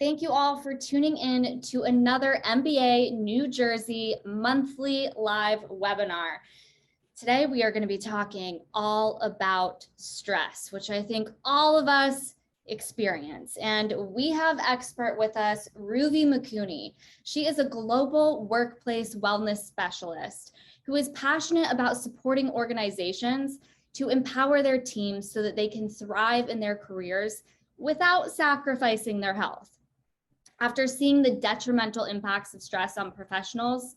Thank you all for tuning in to another MBA New Jersey monthly live webinar. Today, we are going to be talking all about stress, which I think all of us experience. And we have expert with us, Ruvi Makuni. She is a global workplace wellness specialist who is passionate about supporting organizations to empower their teams so that they can thrive in their careers without sacrificing their health. After seeing the detrimental impacts of stress on professionals,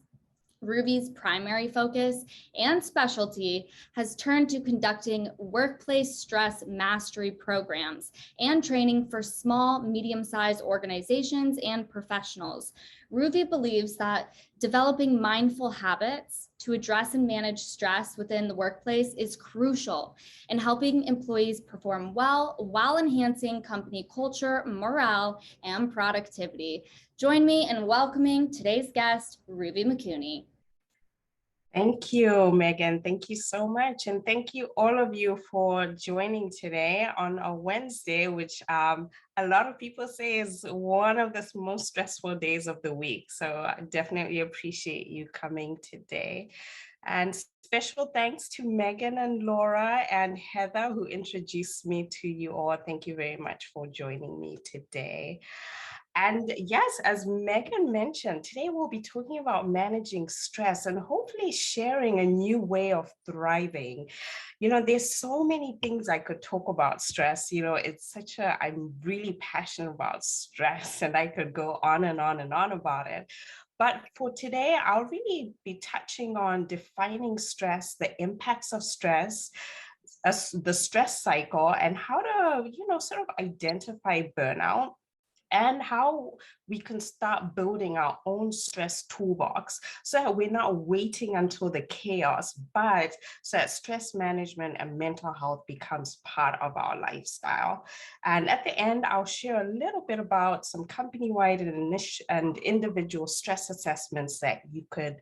Ruvi's primary focus and specialty has turned to conducting workplace stress mastery programs and training for small, medium-sized organizations and professionals. Ruvi believes that developing mindful habits to address and manage stress within the workplace is crucial in helping employees perform well while enhancing company culture, morale, and productivity. Join me in welcoming today's guest, Ruvi Makuni. Thank you, Megan. Thank you so much. And thank you all of you for joining today on a Wednesday, which a lot of people say is one of the most stressful days of the week. So I definitely appreciate you coming today. And special thanks to Megan and Laura and Heather who introduced me to you all. Thank you very much for joining me today. And yes, as Megan mentioned, today we'll be talking about managing stress and hopefully sharing a new way of thriving. You know, there's so many things I could talk about stress. You know, I'm really passionate about stress and I could go on and on and on about it. But for today, I'll really be touching on defining stress, the impacts of stress, the stress cycle, and how to, sort of identify burnout, and how we can start building our own stress toolbox so that we're not waiting until the chaos, but so that stress management and mental health becomes part of our lifestyle. And at the end, I'll share a little bit about some company-wide and individual stress assessments that you could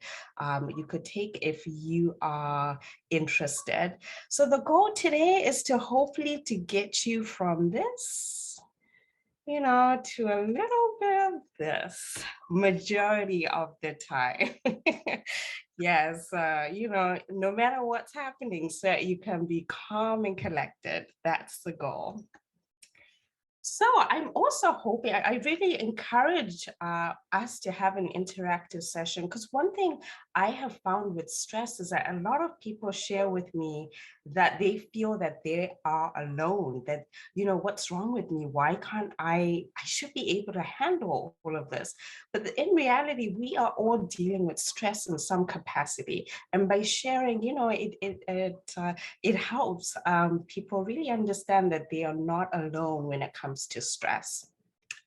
take if you are interested. So the goal today is to hopefully to get you from this to a little bit of this majority of the time. Yes, no matter what's happening, so you can be calm and collected. That's the goal. So I'm also hoping, I really encourage us to have an interactive session, because one thing I have found with stress is that a lot of people share with me that they feel that they are alone, that, what's wrong with me? Why can't I should be able to handle all of this. But in reality, we are all dealing with stress in some capacity. And by sharing, it helps people really understand that they are not alone when it comes to stress.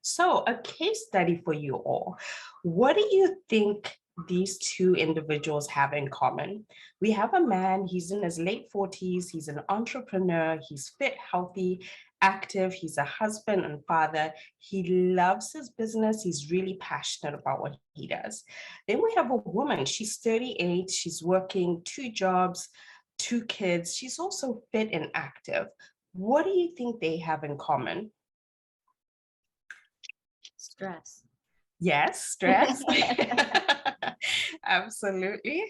So a case study for you all. What do you think these two individuals have in common? We have a man, he's in his late 40s, he's an entrepreneur, he's fit, healthy, active, he's a husband and father, he loves his business, he's really passionate about what he does. Then we have a woman, she's 38, she's working 2 jobs, 2 kids, she's also fit and active. What do you think they have in common? Stress. Yes, stress. Absolutely.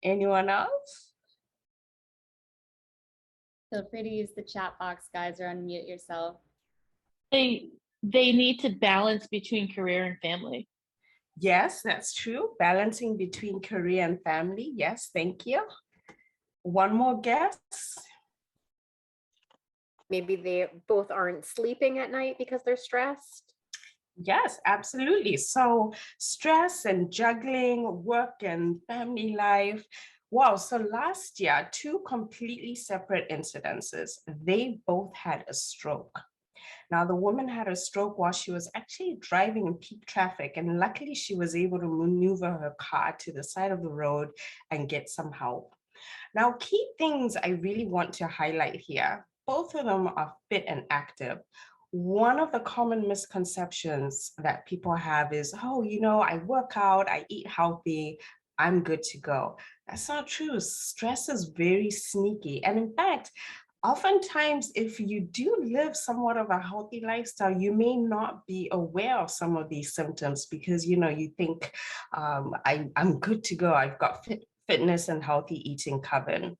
Anyone else? Feel free to use the chat box, guys, or unmute yourself. They need to balance between career and family. Yes, that's true. Balancing between career and family. Yes, thank you. One more guess. Maybe they both aren't sleeping at night because they're stressed. Yes, absolutely. So stress and juggling, work and family life. Wow, so last year, 2 completely separate incidences. They both had a stroke. Now, the woman had a stroke while she was actually driving in peak traffic, and luckily she was able to maneuver her car to the side of the road and get some help. Now, key things I really want to highlight here, both of them are fit and active. One of the common misconceptions that people have is, oh, I work out, I eat healthy, I'm good to go. That's not true. Stress is very sneaky. And in fact, oftentimes, if you do live somewhat of a healthy lifestyle, you may not be aware of some of these symptoms because, you think, I'm good to go. I've got fitness and healthy eating covered.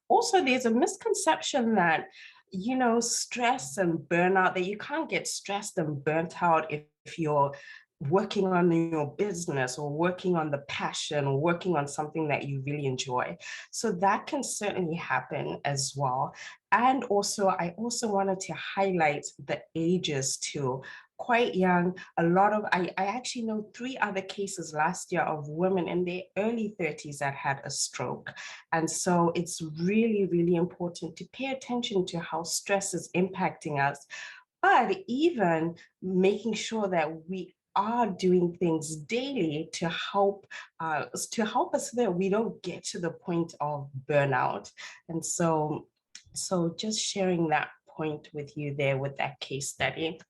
Also, there's a misconception that, stress and burnout, that you can't get stressed and burnt out if you're working on your business or working on the passion or working on something that you really enjoy. So that can certainly happen as well. And also, I also wanted to highlight the ages too. Quite young, I actually know 3 other cases last year of women in their early 30s that had a stroke. And so it's really, really important to pay attention to how stress is impacting us, but even making sure that we are doing things daily to help us so that we don't get to the point of burnout. And so just sharing that point with you there with that case study.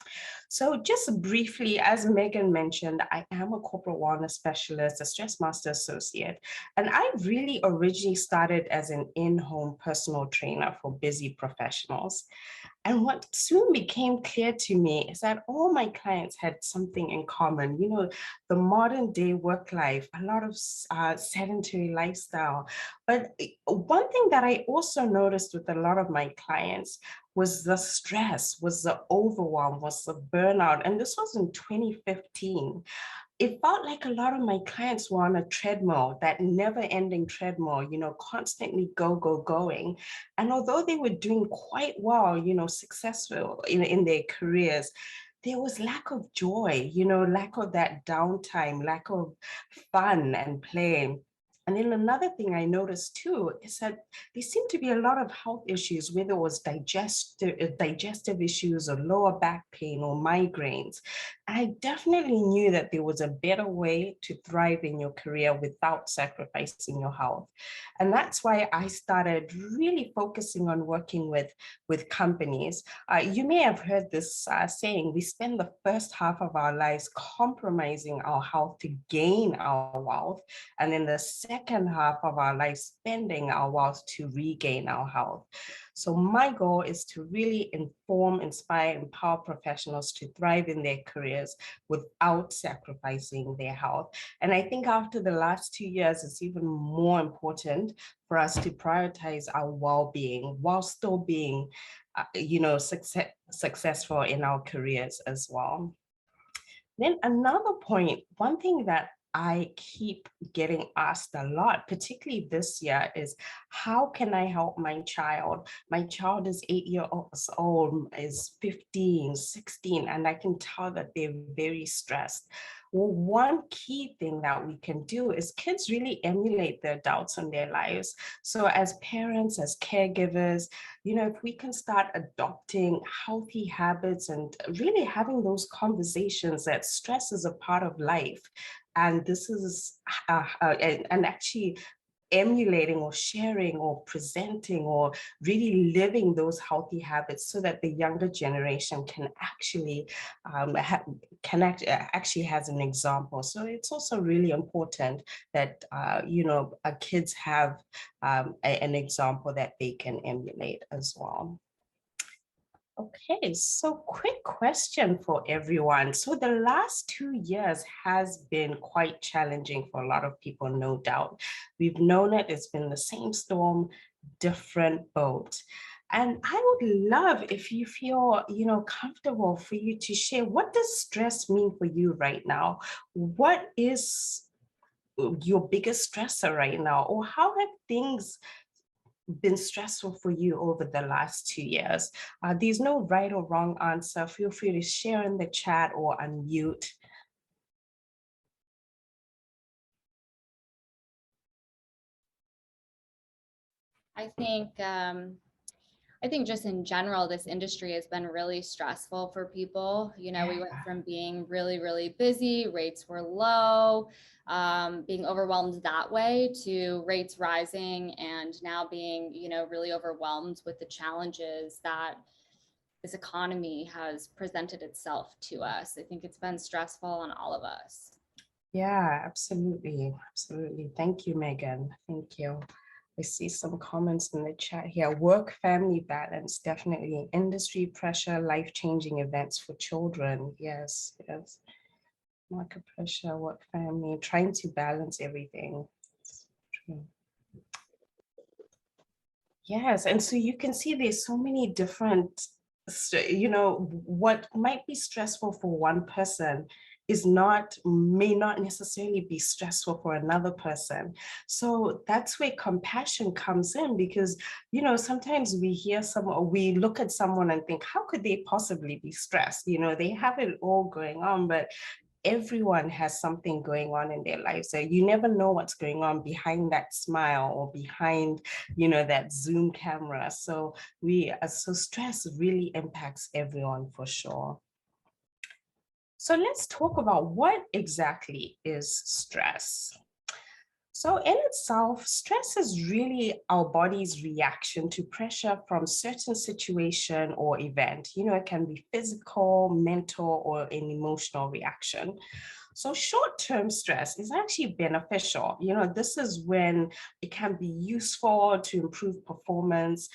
So just briefly, as Megan mentioned, I am a corporate wellness specialist, a stress master associate, and I really originally started as an in-home personal trainer for busy professionals. And what soon became clear to me is that all my clients had something in common. The modern day work life, a lot of sedentary lifestyle. But one thing that I also noticed with a lot of my clients was the stress, was the overwhelm, was the burnout. And this was in 2015. It felt like a lot of my clients were on a treadmill, that never ending treadmill, constantly going. And although they were doing quite well, successful in their careers, there was lack of joy, lack of that downtime, lack of fun and play. And then another thing I noticed too is that there seemed to be a lot of health issues, whether it was digestive issues or lower back pain or migraines. And I definitely knew that there was a better way to thrive in your career without sacrificing your health. And that's why I started really focusing on working with companies. You may have heard this saying, we spend the first half of our lives compromising our health to gain our wealth, and then the second half of our life spending our wealth to regain our health. So my goal is to really inform, inspire, empower professionals to thrive in their careers without sacrificing their health. And I think after the last 2 years, it's even more important for us to prioritize our well-being while still being, successful in our careers as well. Then another point, one thing that I keep getting asked a lot, particularly this year, is how can I help my child? My child is 8 years old, is 15, 16, and I can tell that they're very stressed. Well, one key thing that we can do is kids really emulate the adults in their lives. So as parents, as caregivers, if we can start adopting healthy habits and really having those conversations that stress is a part of life. And this is, and actually emulating or sharing or presenting or really living those healthy habits so that the younger generation can actually actually has an example. So it's also really important that kids have an example that they can emulate as well. Okay, so quick question for everyone. So the last 2 years has been quite challenging for a lot of people, no doubt. We've known it, it's been the same storm, different boat. And I would love if you feel, comfortable for you to share, what does stress mean for you right now? What is your biggest stressor right now? Or how have things been stressful for you over the last 2 years? There's no right or wrong answer. Feel free to share in the chat or unmute. I think just in general, this industry has been really stressful for people. We went from being really, really busy, rates were low, being overwhelmed that way, to rates rising, and now being, really overwhelmed with the challenges that this economy has presented itself to us. I think it's been stressful on all of us. Yeah, absolutely. Absolutely. Thank you, Megan. Thank you. I see some comments in the chat here. Work-family balance, definitely. Industry pressure, life-changing events for children. Yes, yes. Market pressure, work-family, trying to balance everything. True. Yes, and so you can see there's so many different, what might be stressful for one person may not necessarily be stressful for another person. So that's where compassion comes in, because, sometimes we look at someone and think, how could they possibly be stressed? They have it all going on, but everyone has something going on in their life. So you never know what's going on behind that smile or behind, that Zoom camera. So stress really impacts everyone for sure. So let's talk about what exactly is stress. So in itself, stress is really our body's reaction to pressure from certain situation or event. It can be physical, mental, or an emotional reaction. So short-term stress is actually beneficial. This is when it can be useful to improve performance.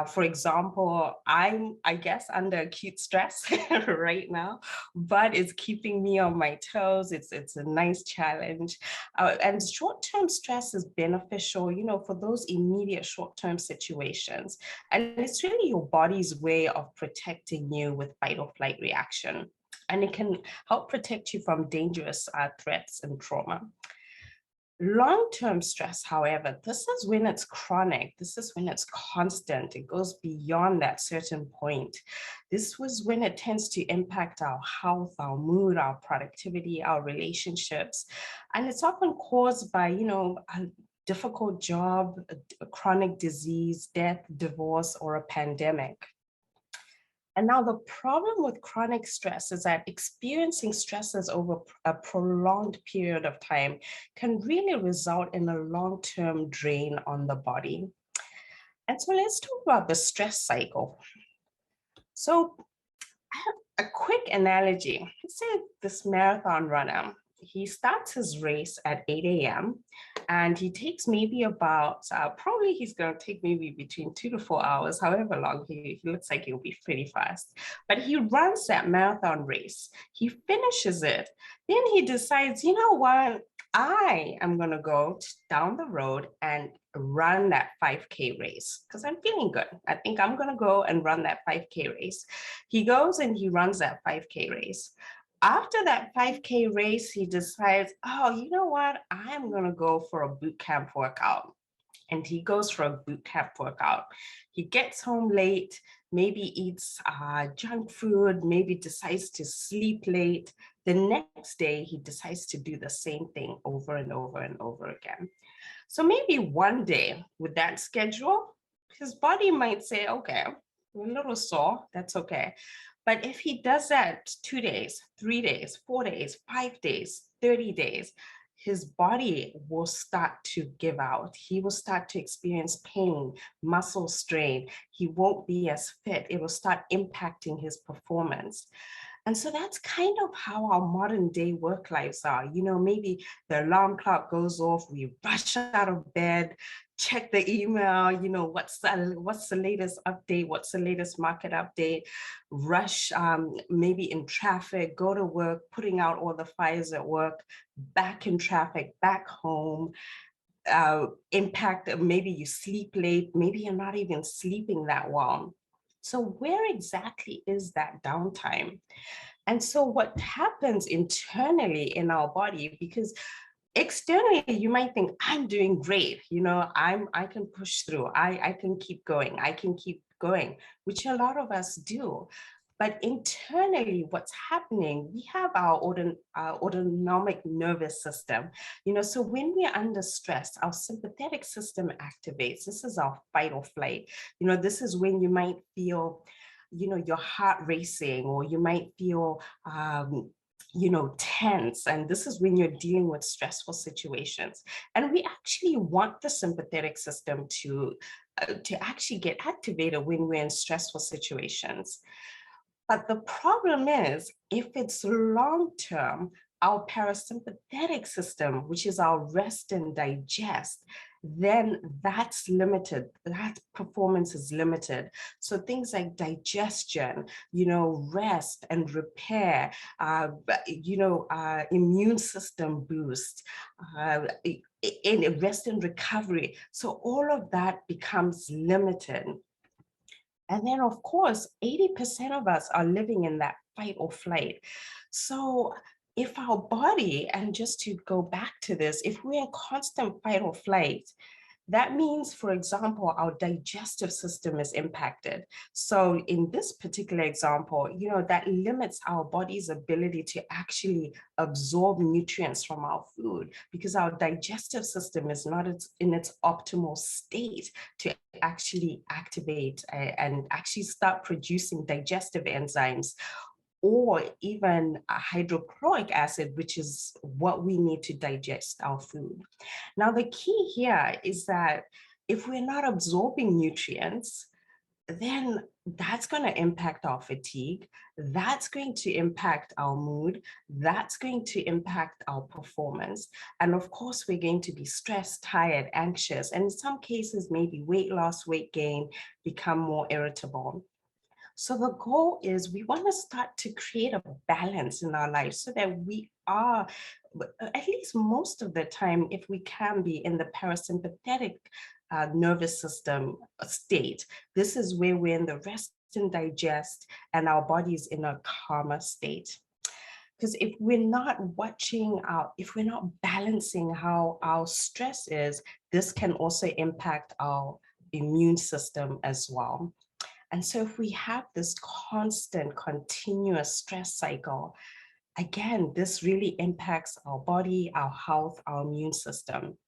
For example, I guess, under acute stress right now, but it's keeping me on my toes. It's a nice challenge. And short-term stress is beneficial, for those immediate short-term situations. And it's really your body's way of protecting you with fight or flight reaction. And it can help protect you from dangerous threats and trauma. Long-term stress, however, this is when it's chronic. This is when it's constant. It goes beyond that certain point. This was when it tends to impact our health, our mood, our productivity, our relationships. And it's often caused by, a difficult job, a chronic disease, death, divorce, or a pandemic. And now the problem with chronic stress is that experiencing stresses over a prolonged period of time can really result in a long-term drain on the body. And so let's talk about the stress cycle. So I have a quick analogy. Let's say this marathon runner, he starts his race at 8 a.m. and he takes maybe about, probably he's going to take maybe between 2 to 4 hours, however long. He looks like he'll be pretty fast. But he runs that marathon race. He finishes it. Then he decides, you know what? I am going to go down the road and run that 5K race because I'm feeling good. I think I'm going to go and run that 5K race. He goes and he runs that 5K race. After that 5K race, he decides, oh, you know what? I'm going to go for a boot camp workout. And he goes for a boot camp workout. He gets home late, maybe eats junk food, maybe decides to sleep late. The next day, he decides to do the same thing over and over and over again. So maybe one day with that schedule, his body might say, okay, we're a little sore, that's okay. But if he does that 2 days, 3 days, 4 days, 5 days, 30 days, his body will start to give out. He will start to experience pain, muscle strain. He won't be as fit. It will start impacting his performance. And so that's kind of how our modern day work lives are. Maybe the alarm clock goes off, we rush out of bed, check the email, what's the latest update, what's the latest market update, rush maybe in traffic, go to work, putting out all the fires at work, back in traffic, back home, impact, maybe you sleep late, maybe you're not even sleeping that well. So where exactly is that downtime? And so what happens internally in our body, because externally you might think I'm doing great, I can push through, I can keep going, which a lot of us do. But internally, what's happening, we have our autonomic nervous system. So when we're under stress, our sympathetic system activates. This is our fight or flight. This is when you might feel, your heart racing, or you might feel, tense. And this is when you're dealing with stressful situations. And we actually want the sympathetic system to actually get activated when we're in stressful situations. But the problem is, if it's long-term, our parasympathetic system, which is our rest and digest, then that's limited. That performance is limited. So things like digestion, rest and repair, immune system boost, in rest and recovery. So all of that becomes limited. And then, of course, 80% of us are living in that fight or flight. So if our body, and just to go back to this, if we're in constant fight or flight, that means, for example, our digestive system is impacted. So in this particular example, that limits our body's ability to actually absorb nutrients from our food, because our digestive system is not in its optimal state to actually activate and actually start producing digestive enzymes, or even hydrochloric acid, which is what we need to digest our food. Now, the key here is that if we're not absorbing nutrients, then that's going to impact our fatigue. That's going to impact our mood. That's going to impact our performance. And of course, we're going to be stressed, tired, anxious, and in some cases, maybe weight loss, weight gain, become more irritable. So the goal is we want to start to create a balance in our lives so that we are, at least most of the time, if we can be in the parasympathetic nervous system state. This is where we're in the rest and digest, and our body's in a calmer state. Because if we're not if we're not balancing how our stress is, this can also impact our immune system as well. And so if we have this constant, continuous stress cycle, again, this really impacts our body, our health, our immune system.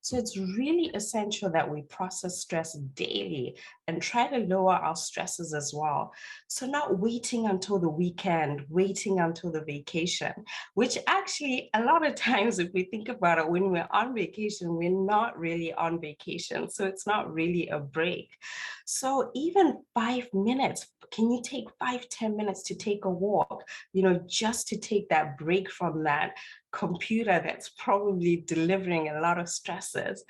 So it's really essential that we process stress daily and try to lower our stresses as well. So not waiting until the weekend, waiting until the vacation, which actually a lot of times, if we think about it, when we're on vacation, we're not really on vacation. So it's not really a break. So even 5 minutes, can you take 5-10 minutes to take a walk, just to take that break from that computer that's probably delivering a lot of stresses.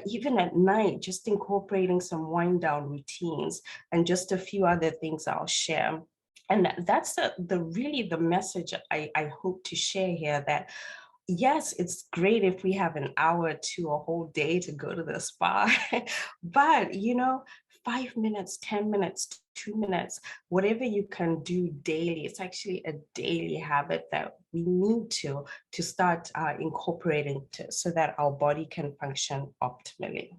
Even at night, just incorporating some wind down routines and just a few other things I'll share. And that's really the message I hope to share here, that yes, it's great if we have an hour to a whole day to go to the spa, but 5 minutes, 10 minutes, 2 minutes, whatever you can do daily, it's actually a daily habit that we need to start incorporating so that our body can function optimally.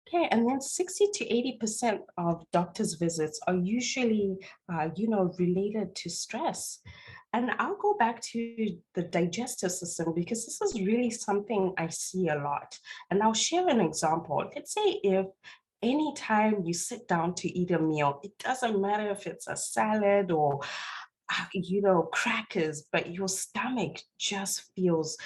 Okay, and then 60 to 80% of doctors' visits are usually, related to stress. And I'll go back to the digestive system because this is really something I see a lot. And I'll share an example. Let's say if anytime you sit down to eat a meal, it doesn't matter if it's a salad or crackers, but your stomach just feels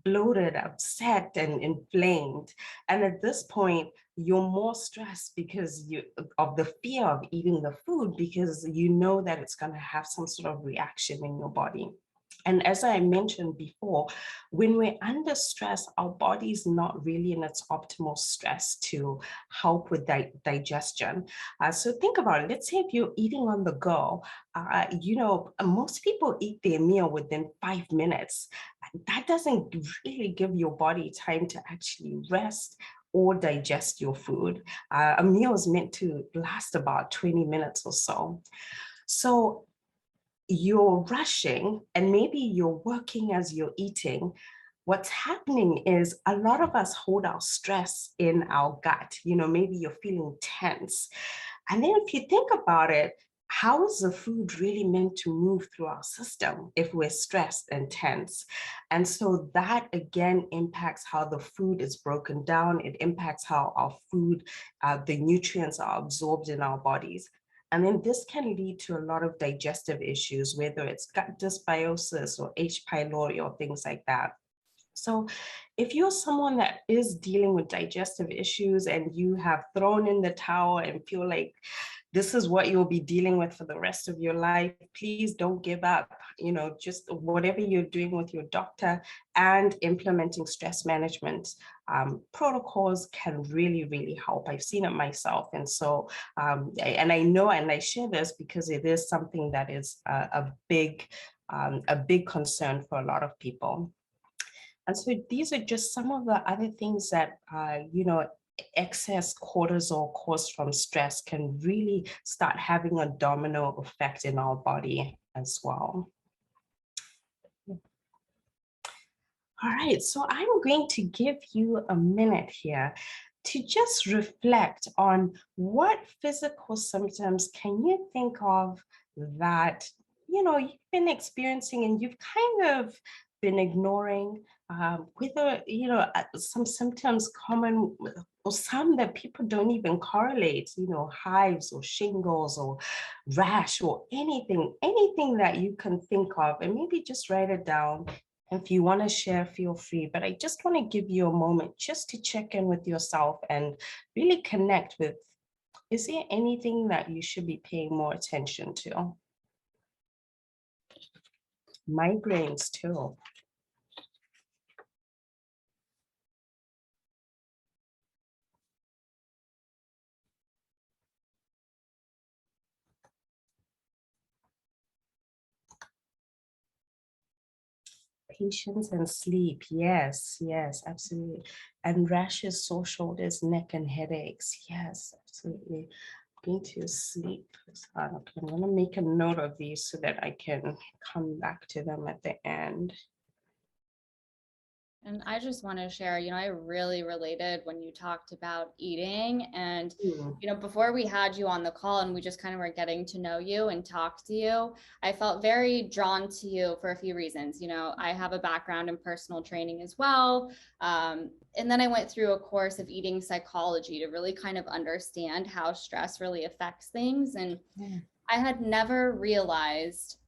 bloated, upset, and inflamed. And at this point, you're more stressed because of the fear of eating the food, because you know that it's going to have some sort of reaction in your body. And as I mentioned before, when we're under stress, our body is not really in its optimal stress to help with digestion. So think about it. Let's say if you're eating on the go, most people eat their meal within 5 minutes. That doesn't really give your body time to actually rest or digest your food. A meal is meant to last about 20 minutes or so. So you're rushing and maybe you're working as you're eating. What's happening is a lot of us hold our stress in our gut. Maybe you're feeling tense. And then if you think about it, how is the food really meant to move through our system if we're stressed and tense? And so that again impacts how the food is broken down. It impacts how our food, the nutrients are absorbed in our bodies. And then this can lead to a lot of digestive issues, whether it's gut dysbiosis or H. pylori or things like that. So if you're someone that is dealing with digestive issues and you have thrown in the towel and feel like this is what you'll be dealing with for the rest of your life. Please don't give up, just whatever you're doing with your doctor, and implementing stress management protocols can really, really help. I've seen it myself. And so, and I know, and I share this because it is something that is a big concern for a lot of people. And so these are just some of the other things that, excess cortisol caused from stress can really start having a domino effect in our body as well. All right, so I'm going to give you a minute here to just reflect on what physical symptoms can you think of that, you've been experiencing and you've kind of been ignoring, whether, some symptoms common or some that people don't even correlate, hives or shingles or rash or anything that you can think of, and maybe just write it down. If you want to share, feel free, but I just want to give you a moment just to check in with yourself and really connect with, is there anything that you should be paying more attention to? Migraines too. Patience and sleep. Yes, absolutely. And rashes, sore shoulders, neck, and headaches. Yes, absolutely. Going to sleep. Okay, I'm going to make a note of these so that I can come back to them at the end. And I just want to share, I really related when you talked about eating. And, before we had you on the call and we just kind of were getting to know you and talk to you, I felt very drawn to you for a few reasons. I have a background in personal training as well. And then I went through a course of eating psychology to really kind of understand how stress really affects things. And I had never realized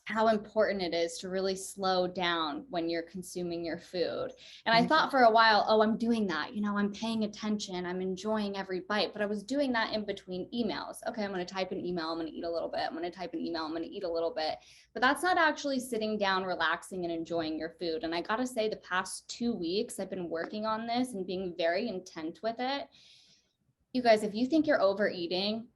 how important it is to really slow down when you're consuming your food. And I thought for a while, oh, I'm doing that. I'm paying attention. I'm enjoying every bite, but I was doing that in between emails. Okay, I'm going to type an email. I'm going to eat a little bit. I'm going to type an email. I'm going to eat a little bit. But that's not actually sitting down, relaxing, and enjoying your food. And I got to say, the past 2 weeks, I've been working on this and being very intent with it. You guys, if you think you're overeating,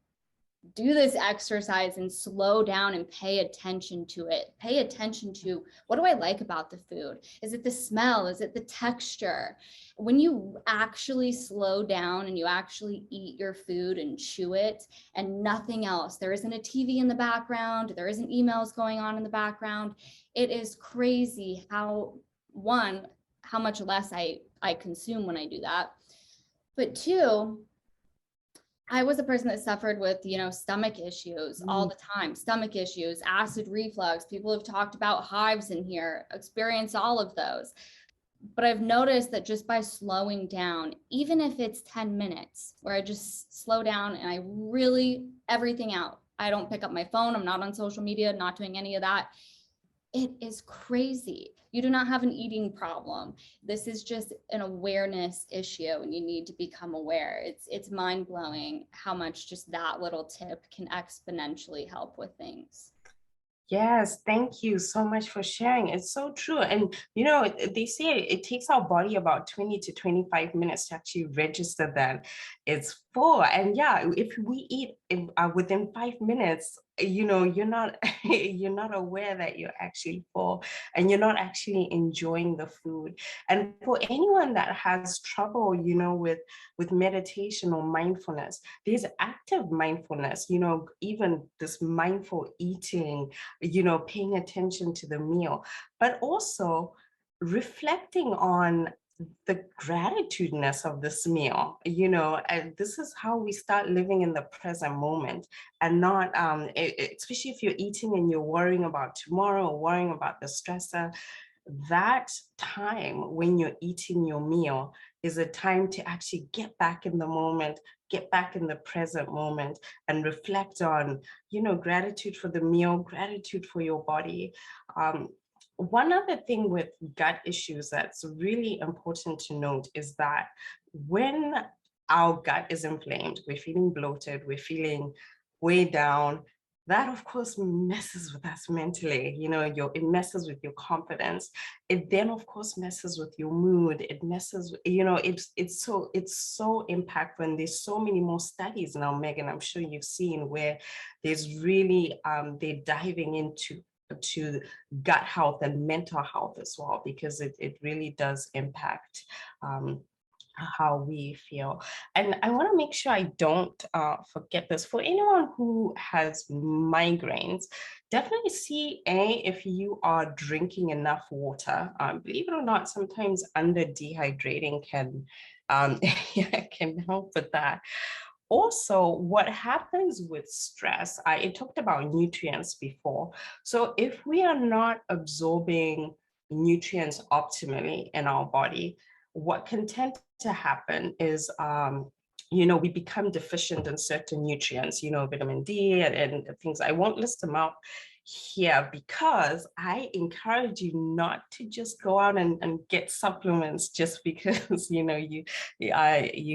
do this exercise and slow down and pay attention to it. Pay attention to, what do I like about the food? Is it the smell? Is it the texture? When you actually slow down and you actually eat your food and chew it and nothing else, there isn't a TV in the background, there isn't emails going on in the background. It is crazy how much less I consume when I do that. But two, I was a person that suffered with, stomach issues all the time, stomach issues, acid reflux. People have talked about hives in here, experienced all of those. But I've noticed that just by slowing down, even if it's 10 minutes where I just slow down and I really everything out, I don't pick up my phone. I'm not on social media, not doing any of that. It is crazy. You do not have an eating problem. This is just an awareness issue and you need to become aware. It's mind-blowing how much just that little tip can exponentially help with things. Yes, thank you so much for sharing. It's so true. And, they say it takes our body about 20 to 25 minutes to actually register that it's full. And yeah, if we eat within 5 minutes, you're not you're not aware that you're actually full and you're not actually enjoying the food. And for anyone that has trouble, with meditation or mindfulness, there's active mindfulness, even this mindful eating, paying attention to the meal, but also reflecting on the gratitudeness of this meal, and this is how we start living in the present moment and not, especially if you're eating and you're worrying about tomorrow or worrying about the stressor. That time when you're eating your meal is a time to actually get back in the moment, get back in the present moment and reflect on, gratitude for the meal, gratitude for your body. One other thing with gut issues that's really important to note is that when our gut is inflamed, we're feeling bloated, we're feeling way down. That of course messes with us mentally, it messes with your confidence. It then of course messes with your mood. It messes, it's so impactful. And there's so many more studies now, Megan, I'm sure you've seen, where there's really, they're diving into gut health and mental health as well, because it really does impact how we feel. And I want to make sure I don't forget this. For anyone who has migraines, definitely see if you are drinking enough water. Believe it or not, sometimes under dehydrating can can help with that. Also, what happens with stress, I talked about nutrients before. So if we are not absorbing nutrients optimally in our body, what can tend to happen is, we become deficient in certain nutrients, vitamin D and things. I won't list them out here because I encourage you not to just go out and get supplements just because, you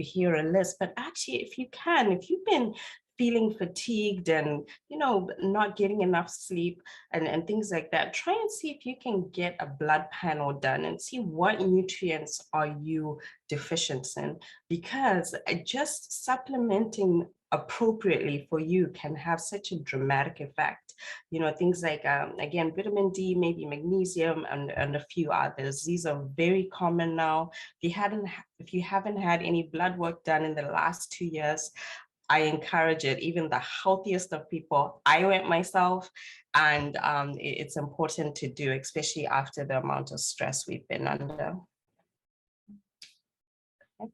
hear a list. But actually, if you've been feeling fatigued and not getting enough sleep and things like that, try and see if you can get a blood panel done and see what nutrients are you deficient in, because just supplementing appropriately for you can have such a dramatic effect. Things like again, vitamin D, maybe magnesium, and a few others. These are very common now. If you haven't had any blood work done in the last 2 years, I encourage it. Even the healthiest of people, I went myself, and it's important to do, especially after the amount of stress we've been under. Okay.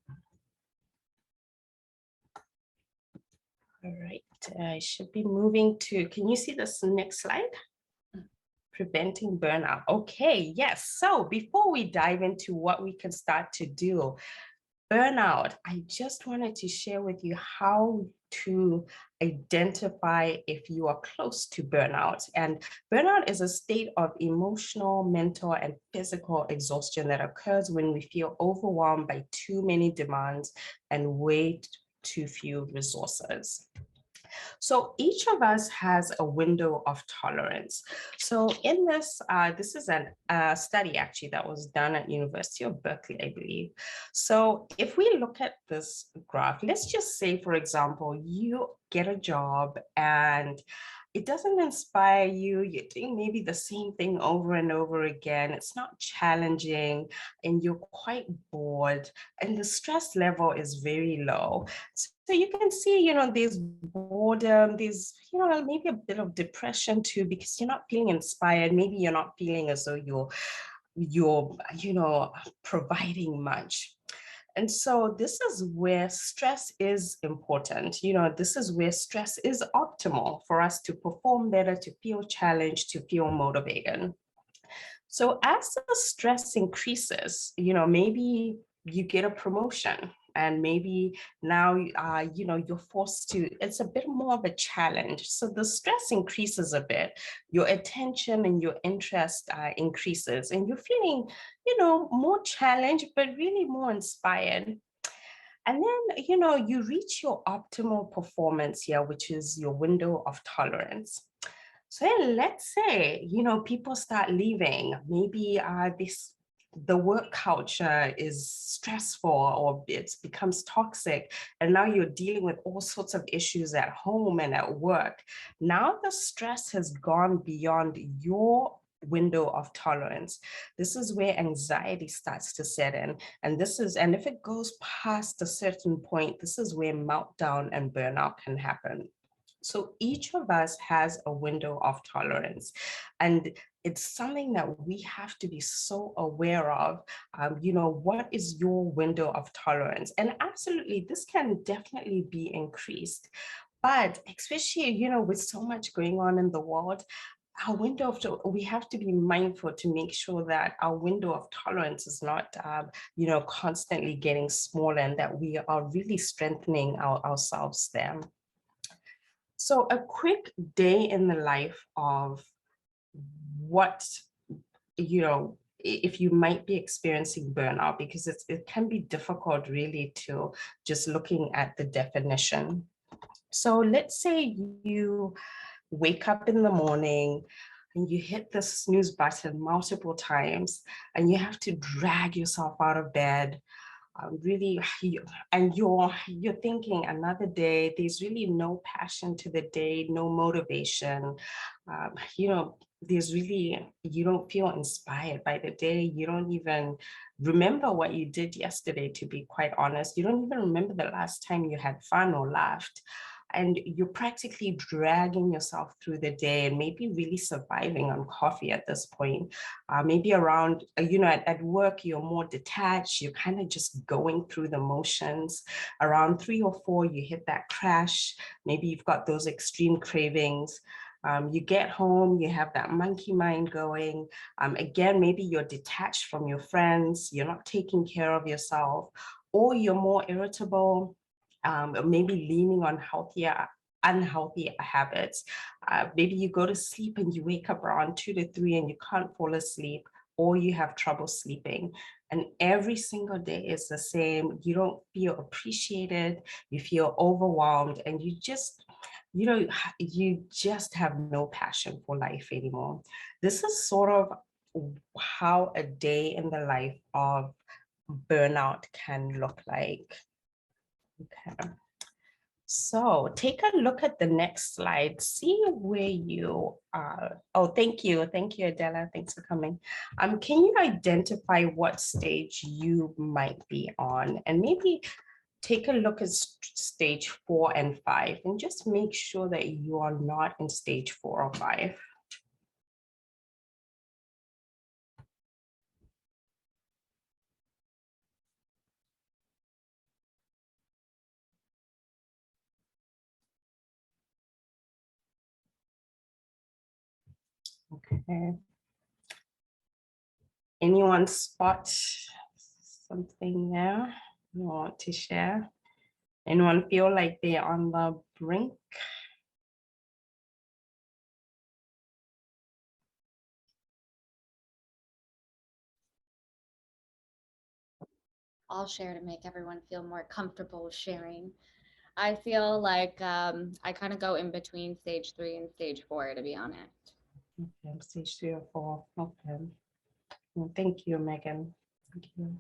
All right, I should be moving to, can you see this next slide? Preventing burnout. Okay, yes. So before we dive into what we can start to do, burnout, I just wanted to share with you how to identify if you are close to burnout. And burnout is a state of emotional, mental, and physical exhaustion that occurs when we feel overwhelmed by too many demands and way too few resources. So each of us has a window of tolerance. So in this, this is a study actually that was done at University of Berkeley, I believe. So if we look at this graph, let's just say, for example, you get a job and it doesn't inspire you. You're doing maybe the same thing over and over again. It's not challenging and you're quite bored and the stress level is very low. So you can see, there's boredom, there's, maybe a bit of depression too, because you're not feeling inspired. Maybe you're not feeling as though you're providing much. And so this is where stress is important. This is where stress is optimal for us to perform better, to feel challenged, to feel motivated. So as the stress increases, maybe you get a promotion and maybe now, you're forced to, it's a bit more of a challenge. So the stress increases a bit, your attention and your interest increases and you're feeling, more challenged, but really more inspired. And then, you reach your optimal performance here, which is your window of tolerance. So then let's say, people start leaving, maybe the work culture is stressful or it becomes toxic, and now you're dealing with all sorts of issues at home and at work. Now the stress has gone beyond your window of tolerance. This is where anxiety starts to set in. And if it goes past a certain point, this is where meltdown and burnout can happen. So each of us has a window of tolerance, and it's something that we have to be so aware of. What is your window of tolerance? And absolutely, this can definitely be increased. But especially, with so much going on in the world, we have to be mindful to make sure that our window of tolerance is not, constantly getting smaller, and that we are really strengthening ourselves there. So a quick day in the life of what, if you might be experiencing burnout, because it can be difficult really to just looking at the definition. So let's say you wake up in the morning and you hit the snooze button multiple times and you have to drag yourself out of bed. Really, and you're thinking another day, there's really no passion to the day, no motivation. There's really, you don't feel inspired by the day. You don't even remember what you did yesterday, to be quite honest. You don't even remember the last time you had fun or laughed. And you're practically dragging yourself through the day and maybe really surviving on coffee at this point. Maybe around, at work, you're more detached. You're kind of just going through the motions. Around 3 or 4, you hit that crash. Maybe you've got those extreme cravings. You get home, you have that monkey mind going. Again, maybe you're detached from your friends. You're not taking care of yourself, or you're more irritable. Maybe leaning on unhealthy habits. Maybe you go to sleep and you wake up around 2 to 3 and you can't fall asleep, or you have trouble sleeping. And every single day is the same. You don't feel appreciated, you feel overwhelmed, and you just have no passion for life anymore. This is sort of how a day in the life of burnout can look like. Okay. So take a look at the next slide, see where you are. Oh, thank you. Thank you, Adela. Thanks for coming. Can you identify what stage you might be on? And maybe take a look at stage 4 and 5 and just make sure that you are not in stage 4 or 5. Okay. Anyone spot something there you want to share? Anyone feel like they're on the brink? I'll share to make everyone feel more comfortable sharing. I feel like I kind of go in between stage 3 and stage 4, to be honest. Okay, stage 3 or 4. Okay. Well, thank you, Megan. Thank you.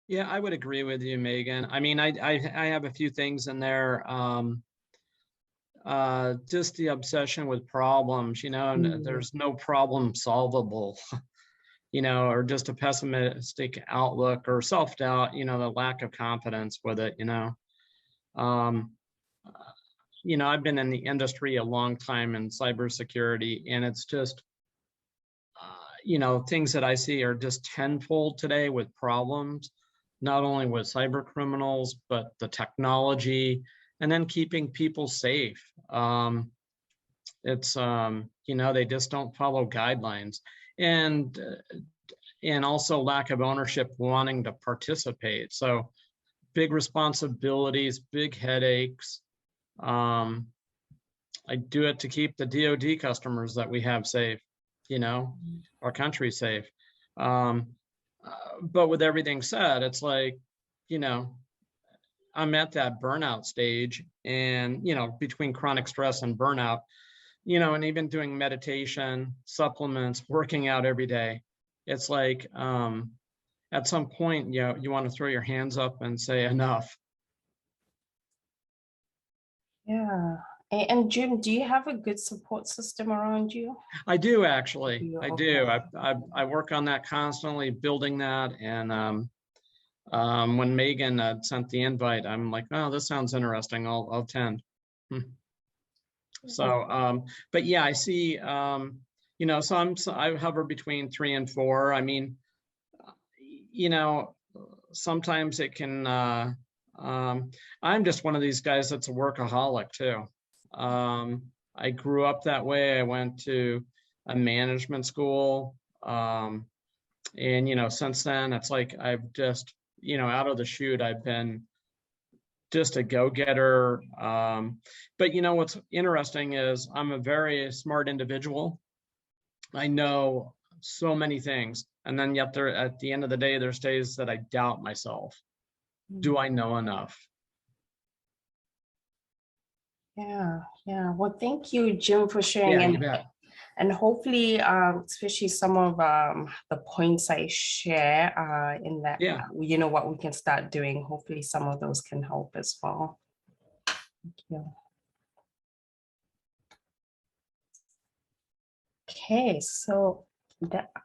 Yeah, I would agree with you, Megan. I mean, I have a few things in there. Just the obsession with problems, and there's no problem solvable, or just a pessimistic outlook or self-doubt, the lack of confidence with it, I've been in the industry a long time in cybersecurity, and it's just, things that I see are just tenfold today with problems, not only with cyber criminals, but the technology, and then keeping people safe. It's, they just don't follow guidelines. And also lack of ownership, wanting to participate. So big responsibilities, big headaches. I do it to keep the DoD customers that we have safe, our country safe. But with everything said, it's like, I'm at that burnout stage, and, between chronic stress and burnout, and even doing meditation, supplements, working out every day, it's like, at some point, you want to throw your hands up and say enough. Yeah. And Jim, do you have a good support system around you? I do, actually. I do. Okay. I work on that constantly, building that. And when Megan sent the invite, I'm like, oh, this sounds interesting. I'll attend. So, but yeah, I see, so I hover between 3 and 4. I mean, sometimes it can, I'm just one of these guys that's a workaholic too. I grew up that way. I went to a management school. And, since then, it's like I've just, out of the chute, I've been just a go-getter. But what's interesting is I'm a very smart individual. I know so many things. And then yet there, at the end of the day, there's days that I doubt myself. Do I know enough? Yeah, yeah. Well, thank you, Jim, for sharing. Yeah, and you bet. And hopefully, especially some of the points I share in that, Yeah. you know, what we can start doing. Hopefully some of those can help as well. Thank you. Okay, so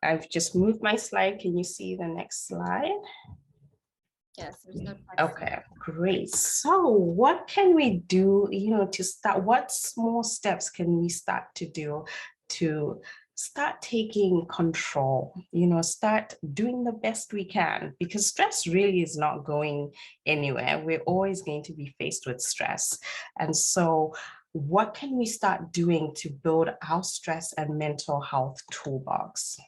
I've just moved my slide. Can you see the next slide? Yes, there's no text. Okay, great. So what can we do, you know, to start? What small steps can we start to do to start taking control, you know, start doing the best we can? Because stress really is not going anywhere. We're always going to be faced with stress. And so what can we start doing to build our stress and mental health toolbox?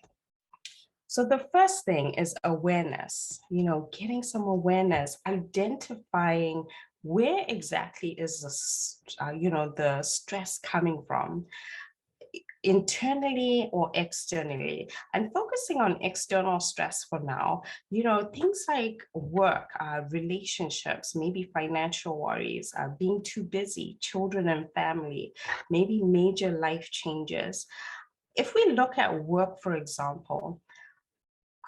So the first thing is awareness, you know, getting some awareness, identifying where exactly is you know, the stress coming from, internally or externally, and focusing on external stress for now, you know, things like work, relationships, maybe financial worries, being too busy, children and family, maybe major life changes. If we look at work, for example,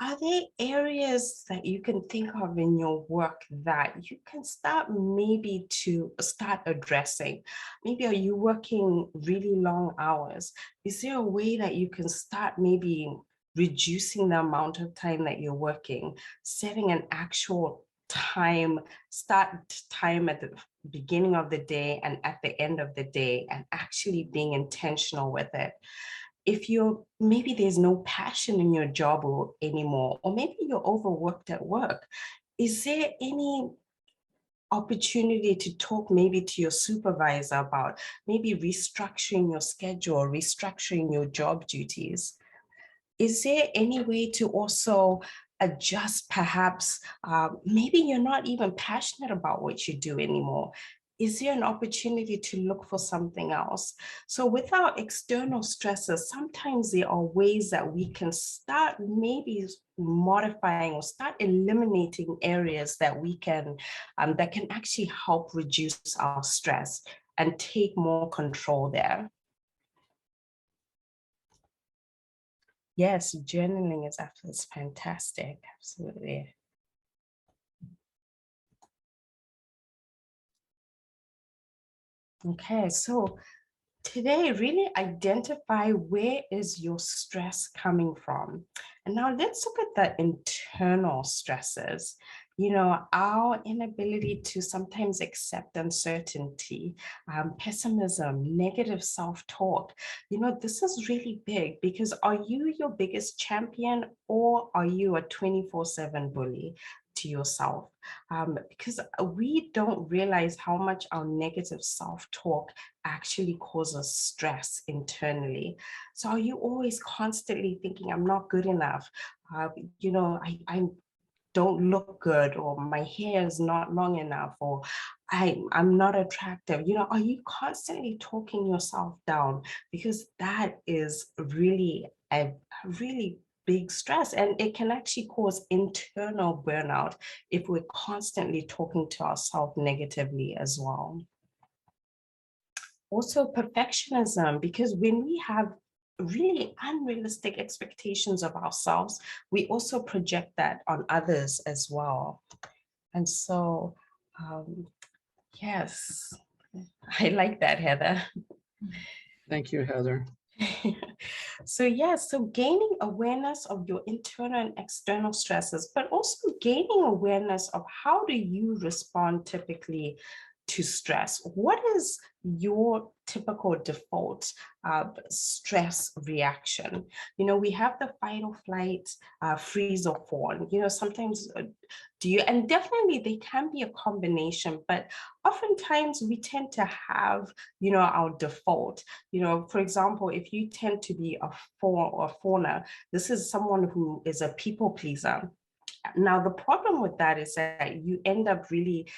are there areas that you can think of in your work that you can start maybe to start addressing? Maybe are you working really long hours? Is there a way that you can start maybe reducing the amount of time that you're working, setting an actual time, start time at the beginning of the day and at the end of the day, and actually being intentional with it? If you're, maybe there's no passion in your job anymore, or maybe you're overworked at work, is there any opportunity to talk maybe to your supervisor about maybe restructuring your schedule, restructuring your job duties? Is there any way to also adjust, perhaps, maybe you're not even passionate about what you do anymore? Is there an opportunity to look for something else? So with our external stressors, sometimes there are ways that we can start maybe modifying or start eliminating areas that we can, that can actually help reduce our stress and take more control there. Yes, journaling is absolutely fantastic. Absolutely. Okay, so today, really identify where is your stress coming from. And now let's look at the internal stresses. You know, our inability to sometimes accept uncertainty, pessimism, negative self-talk. You know, this is really big, because are you your biggest champion, or are you a 24/7 bully to yourself? Because we don't realize how much our negative self-talk actually causes stress internally. So are you always constantly thinking, I'm not good enough? You know, I don't look good, or my hair is not long enough, or I'm not attractive. You know, are you constantly talking yourself down? Because that is really a really big stress, and it can actually cause internal burnout if we're constantly talking to ourselves negatively as well. Also perfectionism, because when we have really unrealistic expectations of ourselves, we also project that on others as well. And so, yes, I like that, Heather. Thank you, Heather. So yes, so gaining awareness of your internal and external stresses, but also gaining awareness of how do you respond typically to stress. What is your typical default stress reaction? You know, we have the fight or flight, freeze or fawn. You know, sometimes and definitely they can be a combination, but oftentimes we tend to have, you know, our default. You know, for example, if you tend to be a fawn or fawner, this is someone who is a people pleaser. Now, the problem with that is that you end up really,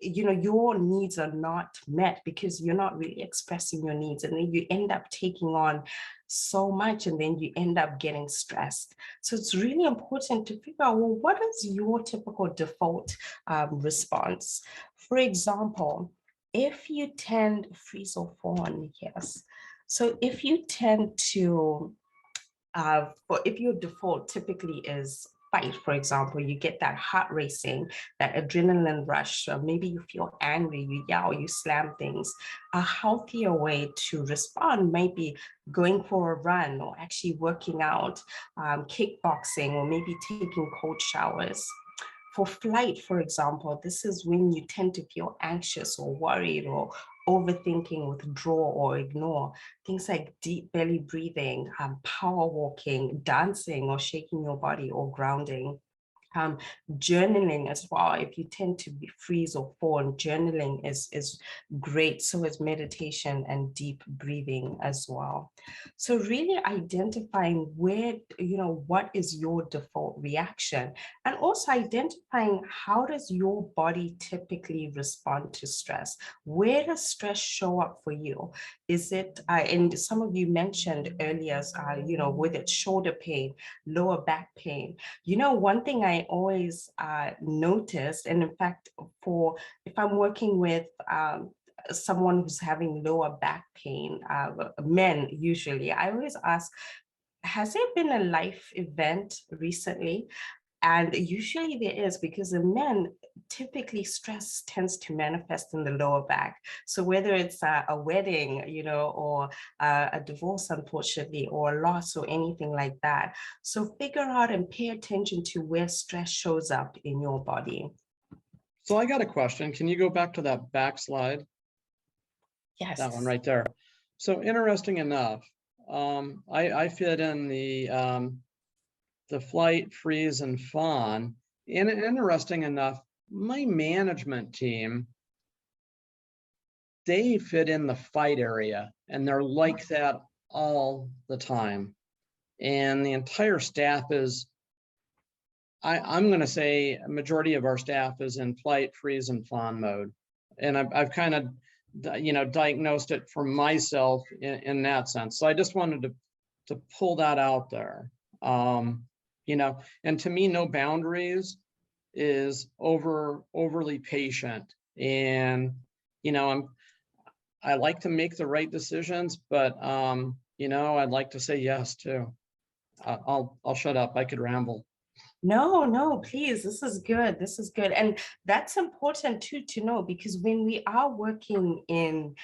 you know, your needs are not met because you're not really expressing your needs, and then you end up taking on so much, and then you end up getting stressed. So it's really important to figure out, well, what is your typical default response? For example, if you tend freeze or fawn, yes. So if you tend to if your default typically is fight, for example, you get that heart racing, that adrenaline rush, or maybe you feel angry, you yell, you slam things. A healthier way to respond might be going for a run, or actually working out, kickboxing, or maybe taking cold showers. For flight, for example, this is when you tend to feel anxious or worried or overthinking, withdraw or ignore. Things like deep belly breathing, power walking, dancing or shaking your body, or grounding. Journaling as well. If you tend to be freeze or fawn, journaling is great. So is meditation and deep breathing as well. So really identifying where, what is your default reaction, and also identifying how does your body typically respond to stress? Where does stress show up for you? Is it, and some of you mentioned earlier, with it shoulder pain, lower back pain. One thing I always noticed, and in fact, if I'm working with someone who's having lower back pain, men usually, I always ask, has there been a life event recently? And usually there is, because the men, typically stress tends to manifest in the lower back. So whether it's a wedding, or a divorce, unfortunately, or a loss or anything like that. So figure out and pay attention to where stress shows up in your body. So I got a question. Can you go back to that back slide? Yes. That one right there. So interesting enough, I fit in the flight, freeze, and fawn. And interesting enough, my management team, they fit in the fight area, and they're like that all the time. And the entire staff is, I'm going to say a majority of our staff is in flight, freeze, and fawn mode. And I've kind of, diagnosed it for myself in that sense. So I just wanted to pull that out there. And to me, no boundaries is overly patient. And, I like to make the right decisions, but, I'd like to say yes too. I'll shut up. I could ramble. No, please. This is good. This is good. And that's important too, to know, because when we are working in,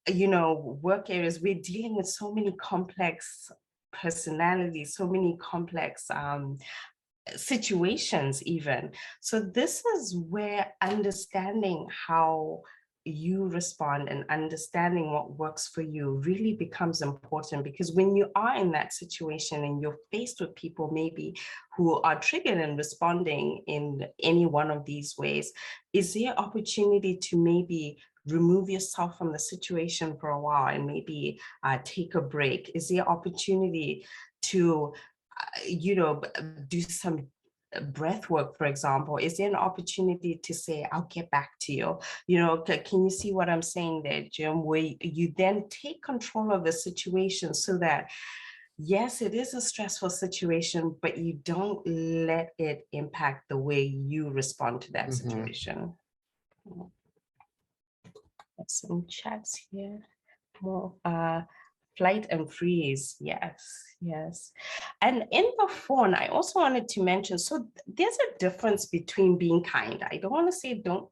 work areas, we're dealing with so many complex personalities, so many complex situations even. So this is where understanding how you respond and understanding what works for you really becomes important, because when you are in that situation and you're faced with people maybe who are triggered and responding in any one of these ways, is there opportunity to maybe remove yourself from the situation for a while and maybe take a break? Is there opportunity to do some breath work, for example? Is there an opportunity to say, I'll get back to you? Can you see what I'm saying there, Jim? Where you then take control of the situation so that, yes, it is a stressful situation, but you don't let it impact the way you respond to that situation. Let's some chats here. More flight and freeze. Yes. And in the phone, I also wanted to mention, so there's a difference between being kind. I don't want to say don't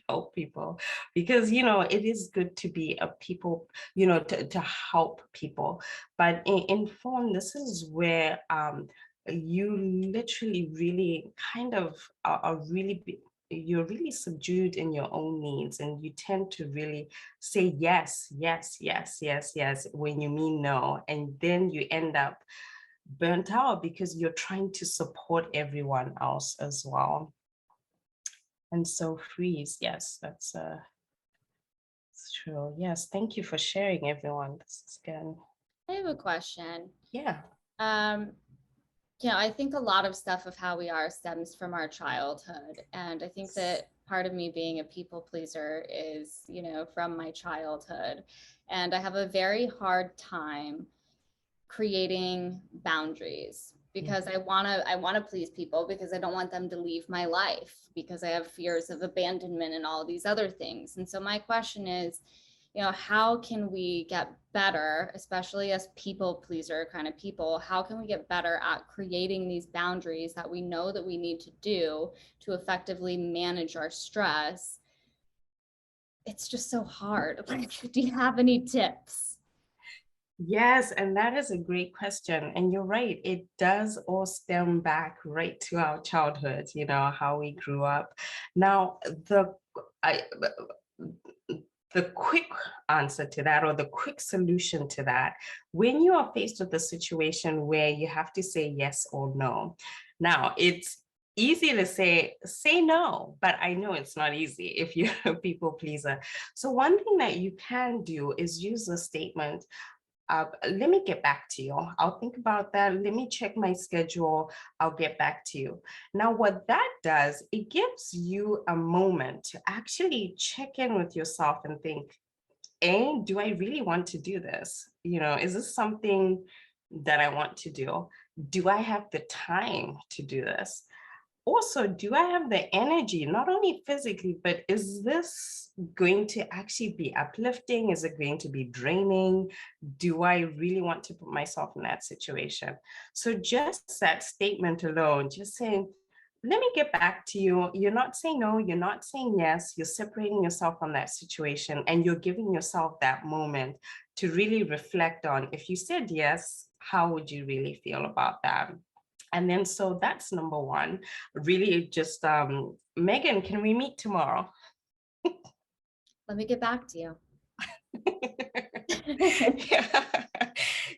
help people, because it is good to be a people, to help people. But in phone, this is where you literally really kind of are really you're really subdued in your own needs, and you tend to really say yes when you mean no, and then you end up burnt out because you're trying to support everyone else as well. And so freeze, yes, that's true. Yes, thank you for sharing, everyone. This is good. I have a question. Yeah. I think a lot of stuff of how we are stems from our childhood. And I think that part of me being a people pleaser is, you know, from my childhood. And I have a very hard time creating boundaries because I want to please people, because I don't want them to leave my life, because I have fears of abandonment and all these other things. And so my question is, you know, how can we get better, especially as people pleaser kind of people, how can we get better at creating these boundaries that we know that we need to do to effectively manage our stress? It's just so hard. Like, do you have any tips? Yes, and that is a great question. And you're right, it does all stem back right to our childhood, you know, how we grew up. Now, the quick answer to that, or the quick solution to that, when you are faced with a situation where you have to say yes or no. Now, it's easy to say no, but I know it's not easy if you're a people pleaser. So one thing that you can do is use the statement, let me get back to you. I'll think about that. Let me check my schedule. I'll get back to you. Now, what that does, it gives you a moment to actually check in with yourself and think, do I really want to do this? You know, is this something that I want to do? Do I have the time to do this? Also, do I have the energy, not only physically, but is this going to actually be uplifting? Is it going to be draining? Do I really want to put myself in that situation? So just that statement alone, just saying, let me get back to you. You're not saying no, you're not saying yes, you're separating yourself from that situation, and you're giving yourself that moment to really reflect on, if you said yes, how would you really feel about that? And then, so that's number one. Really just, Megan, can we meet tomorrow? Let me get back to you.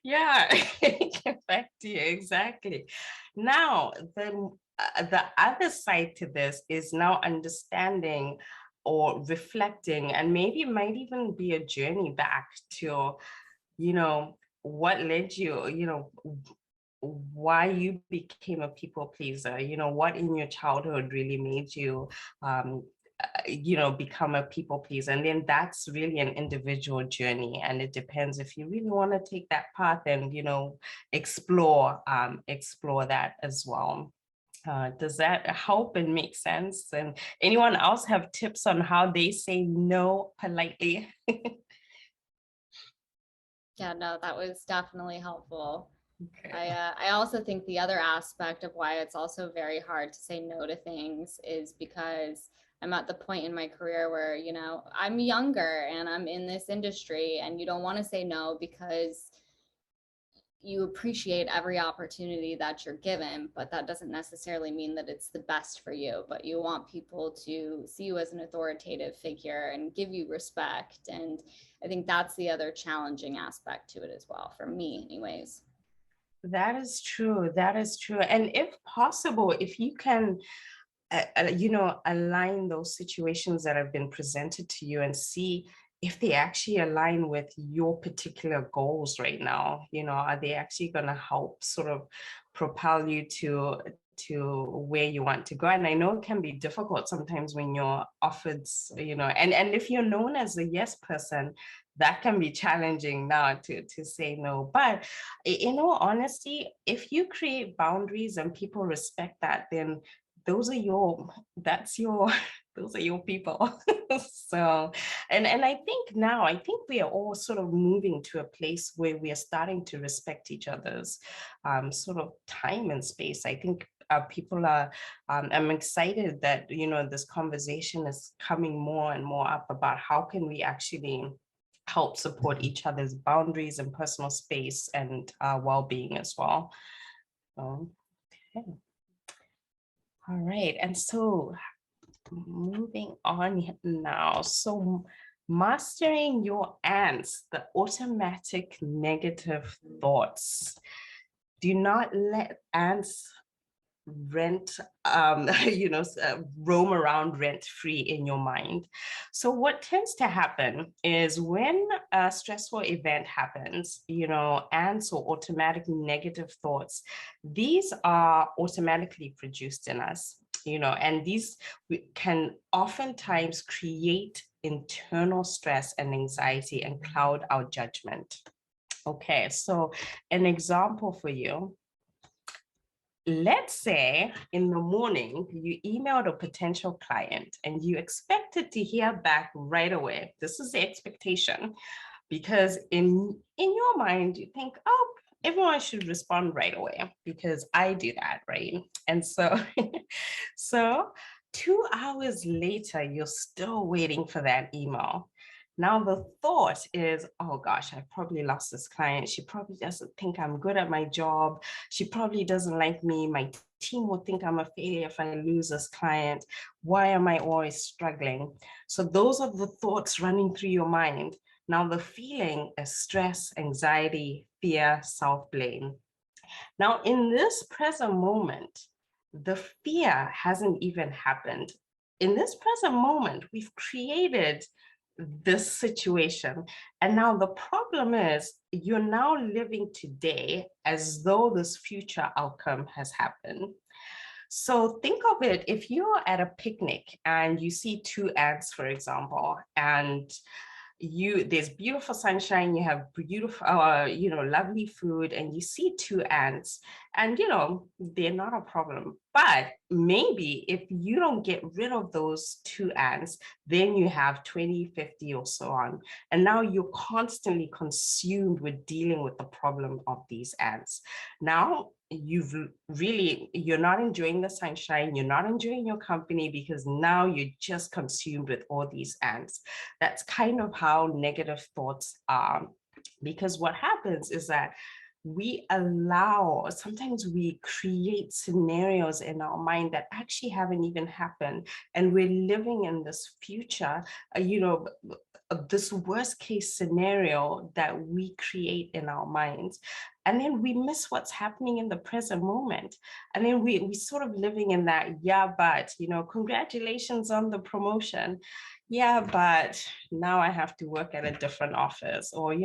Yeah, get back to you, exactly. Now, the other side to this is now understanding or reflecting, and maybe it might even be a journey back to, you know, what led you, you know, why you became a people pleaser, you know, what in your childhood really made you, you know, become a people pleaser. And then that's really an individual journey. And it depends if you really want to take that path and, you know, explore that as well. Does that help and make sense? And anyone else have tips on how they say no politely? Yeah, no, that was definitely helpful. Okay. I also think the other aspect of why it's also very hard to say no to things is because I'm at the point in my career where, you know, I'm younger and I'm in this industry, and you don't want to say no because you appreciate every opportunity that you're given, but that doesn't necessarily mean that it's the best for you. But you want people to see you as an authoritative figure and give you respect. And I think that's the other challenging aspect to it as well, for me anyways. That is true. That is true. And if possible, if you can, you know, align those situations that have been presented to you and see if they actually align with your particular goals right now. You know, are they actually going to help sort of propel you to where you want to go? And I know it can be difficult sometimes when you're offered, you know, and if you're known as a yes person, that can be challenging now to say no. But in all honesty, if you create boundaries and people respect that, then those are your those are your people. So, and I think now, I think we are all sort of moving to a place where we are starting to respect each other's sort of time and space. I think people are, I'm excited that, you know, this conversation is coming more and more up about how can we actually help support each other's boundaries and personal space and well-being as well. Okay. All right, and so moving on now. So mastering your ants, the automatic negative thoughts. Do not let ants roam around rent free in your mind. So what tends to happen is when a stressful event happens, you know, ants or automatic negative thoughts, these are automatically produced in us. and these can oftentimes create internal stress and anxiety and cloud our judgment. Okay, so an example for you. Let's say in the morning, you emailed a potential client and you expected to hear back right away. This is the expectation, because in your mind, you think, oh, everyone should respond right away because I do that, right? And so, so 2 hours later, you're still waiting for that email. Now the thought is, oh gosh, I probably lost this client. She probably doesn't think I'm good at my job. She probably doesn't like me. My team will think I'm a failure if I lose this client. Why am I always struggling? So those are the thoughts running through your mind. Now the feeling is stress, anxiety, fear, self-blame. Now in this present moment, the fear hasn't even happened. In this present moment, we've created this situation. And now the problem is you're now living today as though this future outcome has happened. So think of it, if you're at a picnic and you see 2 ants, for example, and there's beautiful sunshine, you have beautiful, lovely food, and you see 2 ants, and they're not a problem. But maybe if you don't get rid of those 2 ants, then you have 20, 50 or so on. And now you're constantly consumed with dealing with the problem of these ants. Now you're not enjoying the sunshine, you're not enjoying your company, because now you're just consumed with all these ants. That's kind of how negative thoughts are, because what happens is that sometimes we create scenarios in our mind that actually haven't even happened, and we're living in this future, this worst case scenario that we create in our minds. And then we miss what's happening in the present moment. And then we sort of living in that, yeah, but, congratulations on the promotion. Yeah, but now I have to work at a different office, or,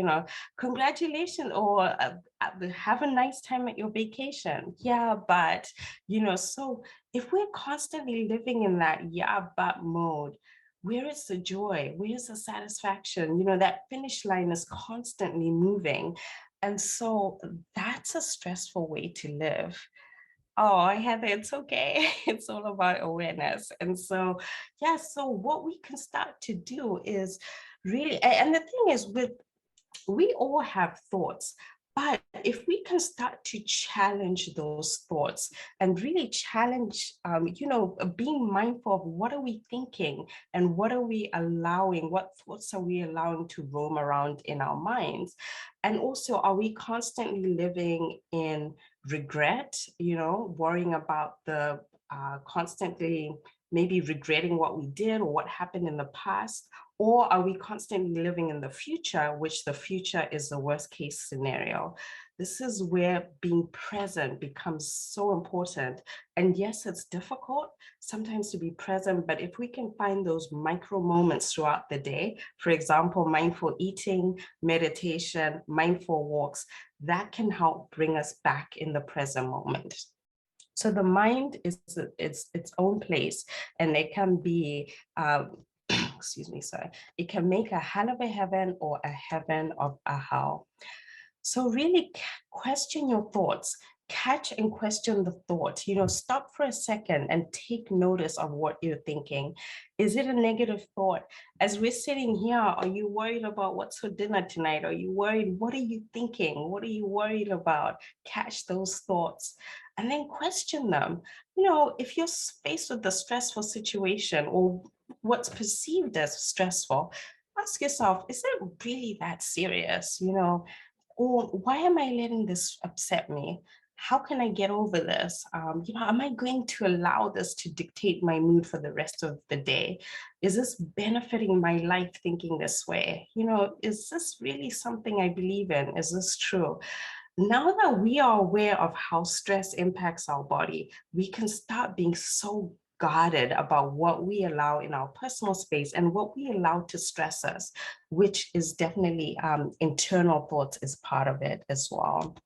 congratulations, or have a nice time at your vacation. Yeah, but, so if we're constantly living in that yeah, but mode, where is the joy? Where is the satisfaction? That finish line is constantly moving. And so that's a stressful way to live. Oh, Heather, it's okay. It's all about awareness. And so, yeah, so what we can start to do is really, and the thing is, we all have thoughts, but if we can start to challenge those thoughts and really challenge, being mindful of what are we thinking and what are we allowing, what thoughts are we allowing to roam around in our minds? And also, are we constantly living in regret, worrying about the constantly maybe regretting what we did or what happened in the past? Or are we constantly living in the future, which the future is the worst case scenario? This is where being present becomes so important. And yes, it's difficult sometimes to be present, but if we can find those micro moments throughout the day, for example, mindful eating, meditation, mindful walks, that can help bring us back in the present moment. So the mind is its own place, and it can be, it can make a hell of a heaven or a heaven of a hell. So really question your thoughts, catch and question the thought, stop for a second and take notice of what you're thinking. Is it a negative thought? As we're sitting here, are you worried about what's for dinner tonight? Are you worried? What are you thinking? What are you worried about? Catch those thoughts and then question them. If you're faced with a stressful situation or what's perceived as stressful, ask yourself, is it really that serious? Or why am I letting this upset me? How can I get over this? Am I going to allow this to dictate my mood for the rest of the day? Is this benefiting my life thinking this way? Is this really something I believe in? Is this true? Now that we are aware of how stress impacts our body, we can start being so guarded about what we allow in our personal space and what we allow to stress us, which is definitely internal thoughts is part of it as well.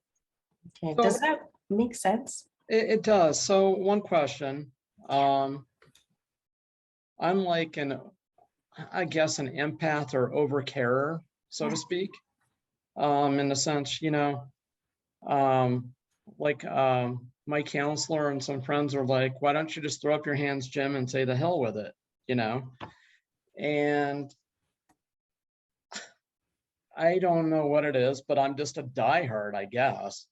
Okay, does that make sense? It does. So one question, I'm like I guess an empath or overcarer, so to speak, in the sense, my counselor and some friends are like, why don't you just throw up your hands, Jim, and say the hell with it, And I don't know what it is, but I'm just a diehard, I guess,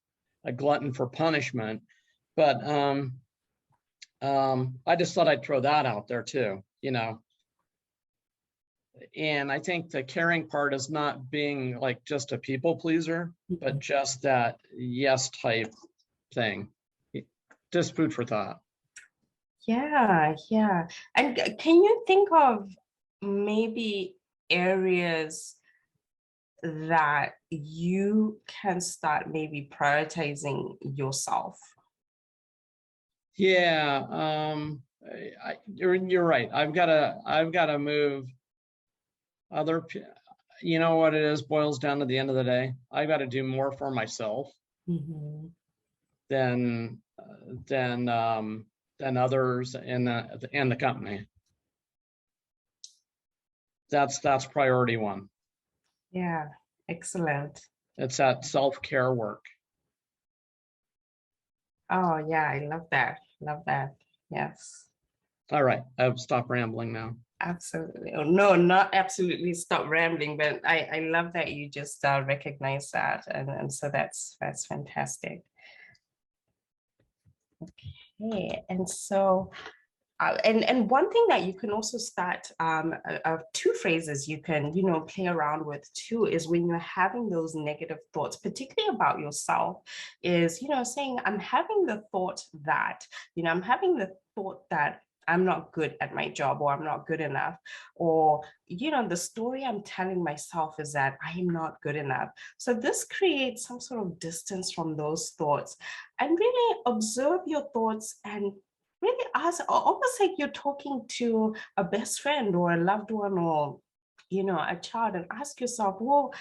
a glutton for punishment. But I just thought I'd throw that out there too, And I think the caring part is not being like just a people pleaser, but just that yes type thing. Just food for thought. Yeah. And can you think of maybe areas that you can start maybe prioritizing yourself? Yeah, you're right. I've got to move you know what it is, boils down to the end of the day. I've got to do more for myself than others in the company. That's priority one. Yeah, excellent. It's that self-care work. Oh yeah, I love that. Love that. Yes. All right, I've stopped rambling now. Absolutely. Oh, no, not absolutely stop rambling, but I love that you just recognize that. And so that's fantastic. Okay, and so and one thing that you can also start two phrases you can play around with too is when you're having those negative thoughts, particularly about yourself, is saying I'm having the thought that I'm having the thought that I'm not good at my job, or I'm not good enough, or the story I'm telling myself is that I am not good enough. So this creates some sort of distance from those thoughts, and really observe your thoughts and really ask, almost like you're talking to a best friend or a loved one, or a child, and ask yourself, well,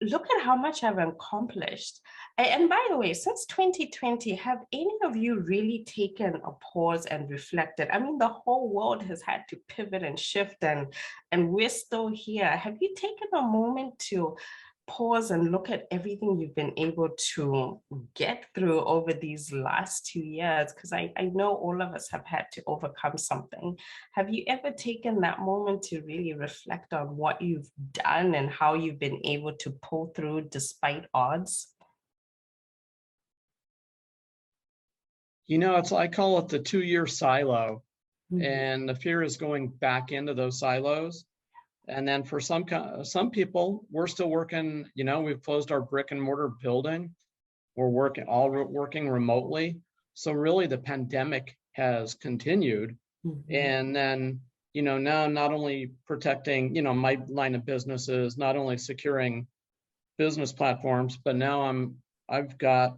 look at how much I've accomplished. And by the way, since 2020, have any of you really taken a pause and reflected? I mean, the whole world has had to pivot and shift, and we're still here. Have you taken a moment to pause and look at everything you've been able to get through over these last 2 years? Because I know all of us have had to overcome something. Have you ever taken that moment to really reflect on what you've done and how you've been able to pull through despite odds? I call it the 2-year silo, and the fear is going back into those silos. And then for some people, we're still working, we've closed our brick and mortar building. We're working remotely. So really the pandemic has continued. And then, now not only protecting, my line of business is not only securing business platforms, but now I've got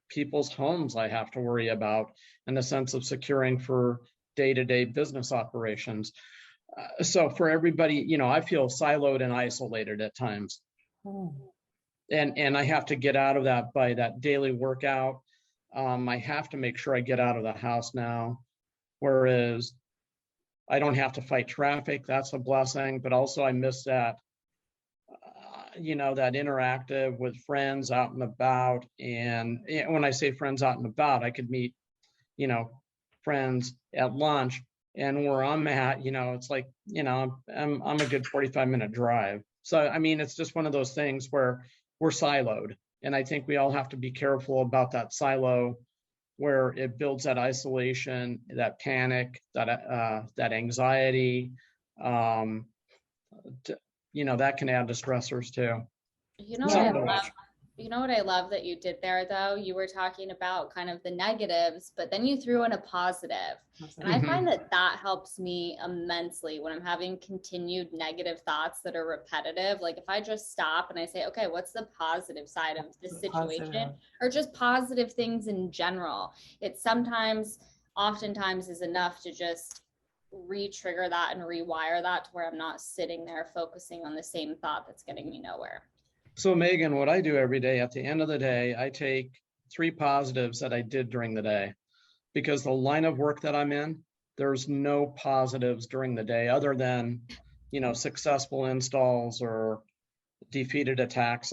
people's homes I have to worry about in the sense of securing for day-to-day business operations. So for everybody, I feel siloed and isolated at times. And I have to get out of that by that daily workout. I have to make sure I get out of the house now, whereas I don't have to fight traffic. That's a blessing, but also I miss that, that interactive with friends out and about. And when I say friends out and about, I could meet, friends at lunch. And where I'm at, it's like, I'm a good 45-minute drive. So, I mean, it's just one of those things where we're siloed. And I think we all have to be careful about that silo where it builds that isolation, that panic, that anxiety, that can add to stressors too. You know what I love that you did there, though? You were talking about kind of the negatives, but then you threw in a positive. And I find that helps me immensely when I'm having continued negative thoughts that are repetitive. Like if I just stop and I say, okay, what's the positive side of this situation? Or just positive things in general. It oftentimes is enough to just re-trigger that and rewire that to where I'm not sitting there focusing on the same thought that's getting me nowhere. So Megan, what I do every day, at the end of the day, I take 3 positives that I did during the day. because the line of work that I'm in, there's no positives during the day other than, successful installs or defeated attacks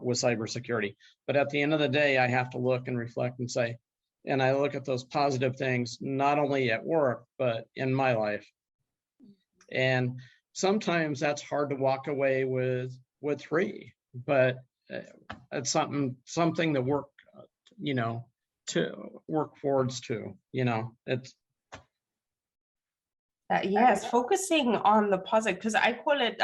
with cybersecurity. But at the end of the day, I have to look and reflect and say, and I look at those positive things, not only at work, but in my life. And sometimes that's hard to walk away with three, but it's something to work, to work forwards to, it's. Yes, focusing on the positive, because I call it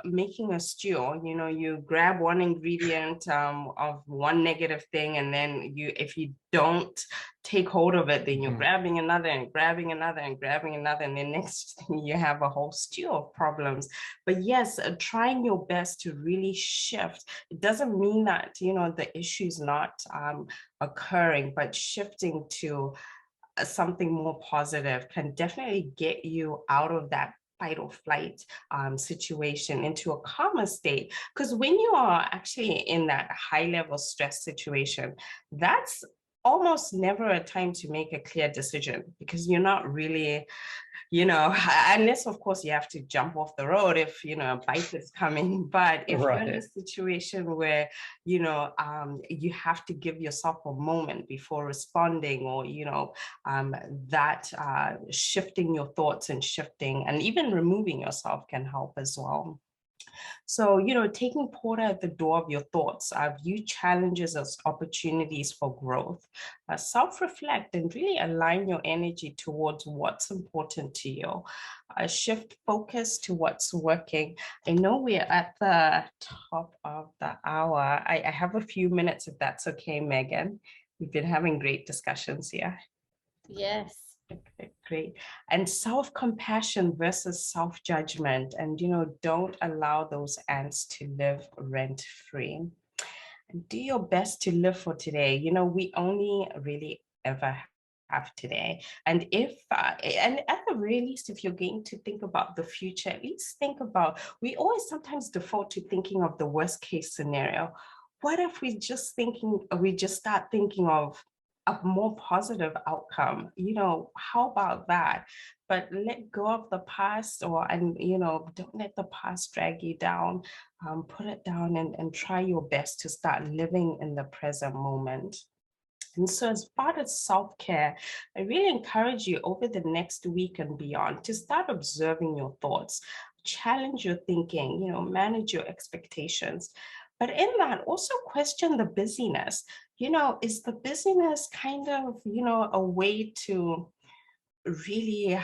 making a stew. You grab one ingredient of one negative thing, and then if you don't take hold of it, then you're grabbing another and grabbing another and grabbing another, and then next thing you have a whole stew of problems. But yes, trying your best to really shift. It doesn't mean that the issue is not occurring, but shifting to something more positive can definitely get you out of that fight or flight situation into a calmer state. Because when you are actually in that high level stress situation, that's almost never a time to make a clear decision, because you're not really, unless of course you have to jump off the road if a bike is coming. But if you're in a situation where you have to give yourself a moment before responding, or shifting your thoughts and shifting and even removing yourself can help as well. So, taking porter at the door of your thoughts, view challenges as opportunities for growth, self-reflect and really align your energy towards what's important to you, shift focus to what's working. I know we're at the top of the hour. I have a few minutes, if that's okay, Megan. We've been having great discussions here. Yes. Okay, great. And self-compassion versus self-judgment. And, don't allow those ants to live rent-free. And do your best to live for today. We only really ever have today. And and at the very least, if you're going to think about the future, at least think about, we always sometimes default to thinking of the worst case scenario. What if we just start thinking of a more positive outcome? How about that? But let go of the past, don't let the past drag you down. Put it down and try your best to start living in the present moment. And so as part of self-care, I really encourage you over the next week and beyond to start observing your thoughts, challenge your thinking, manage your expectations. But in that, also question the busyness. Is the busyness kind of, a way to really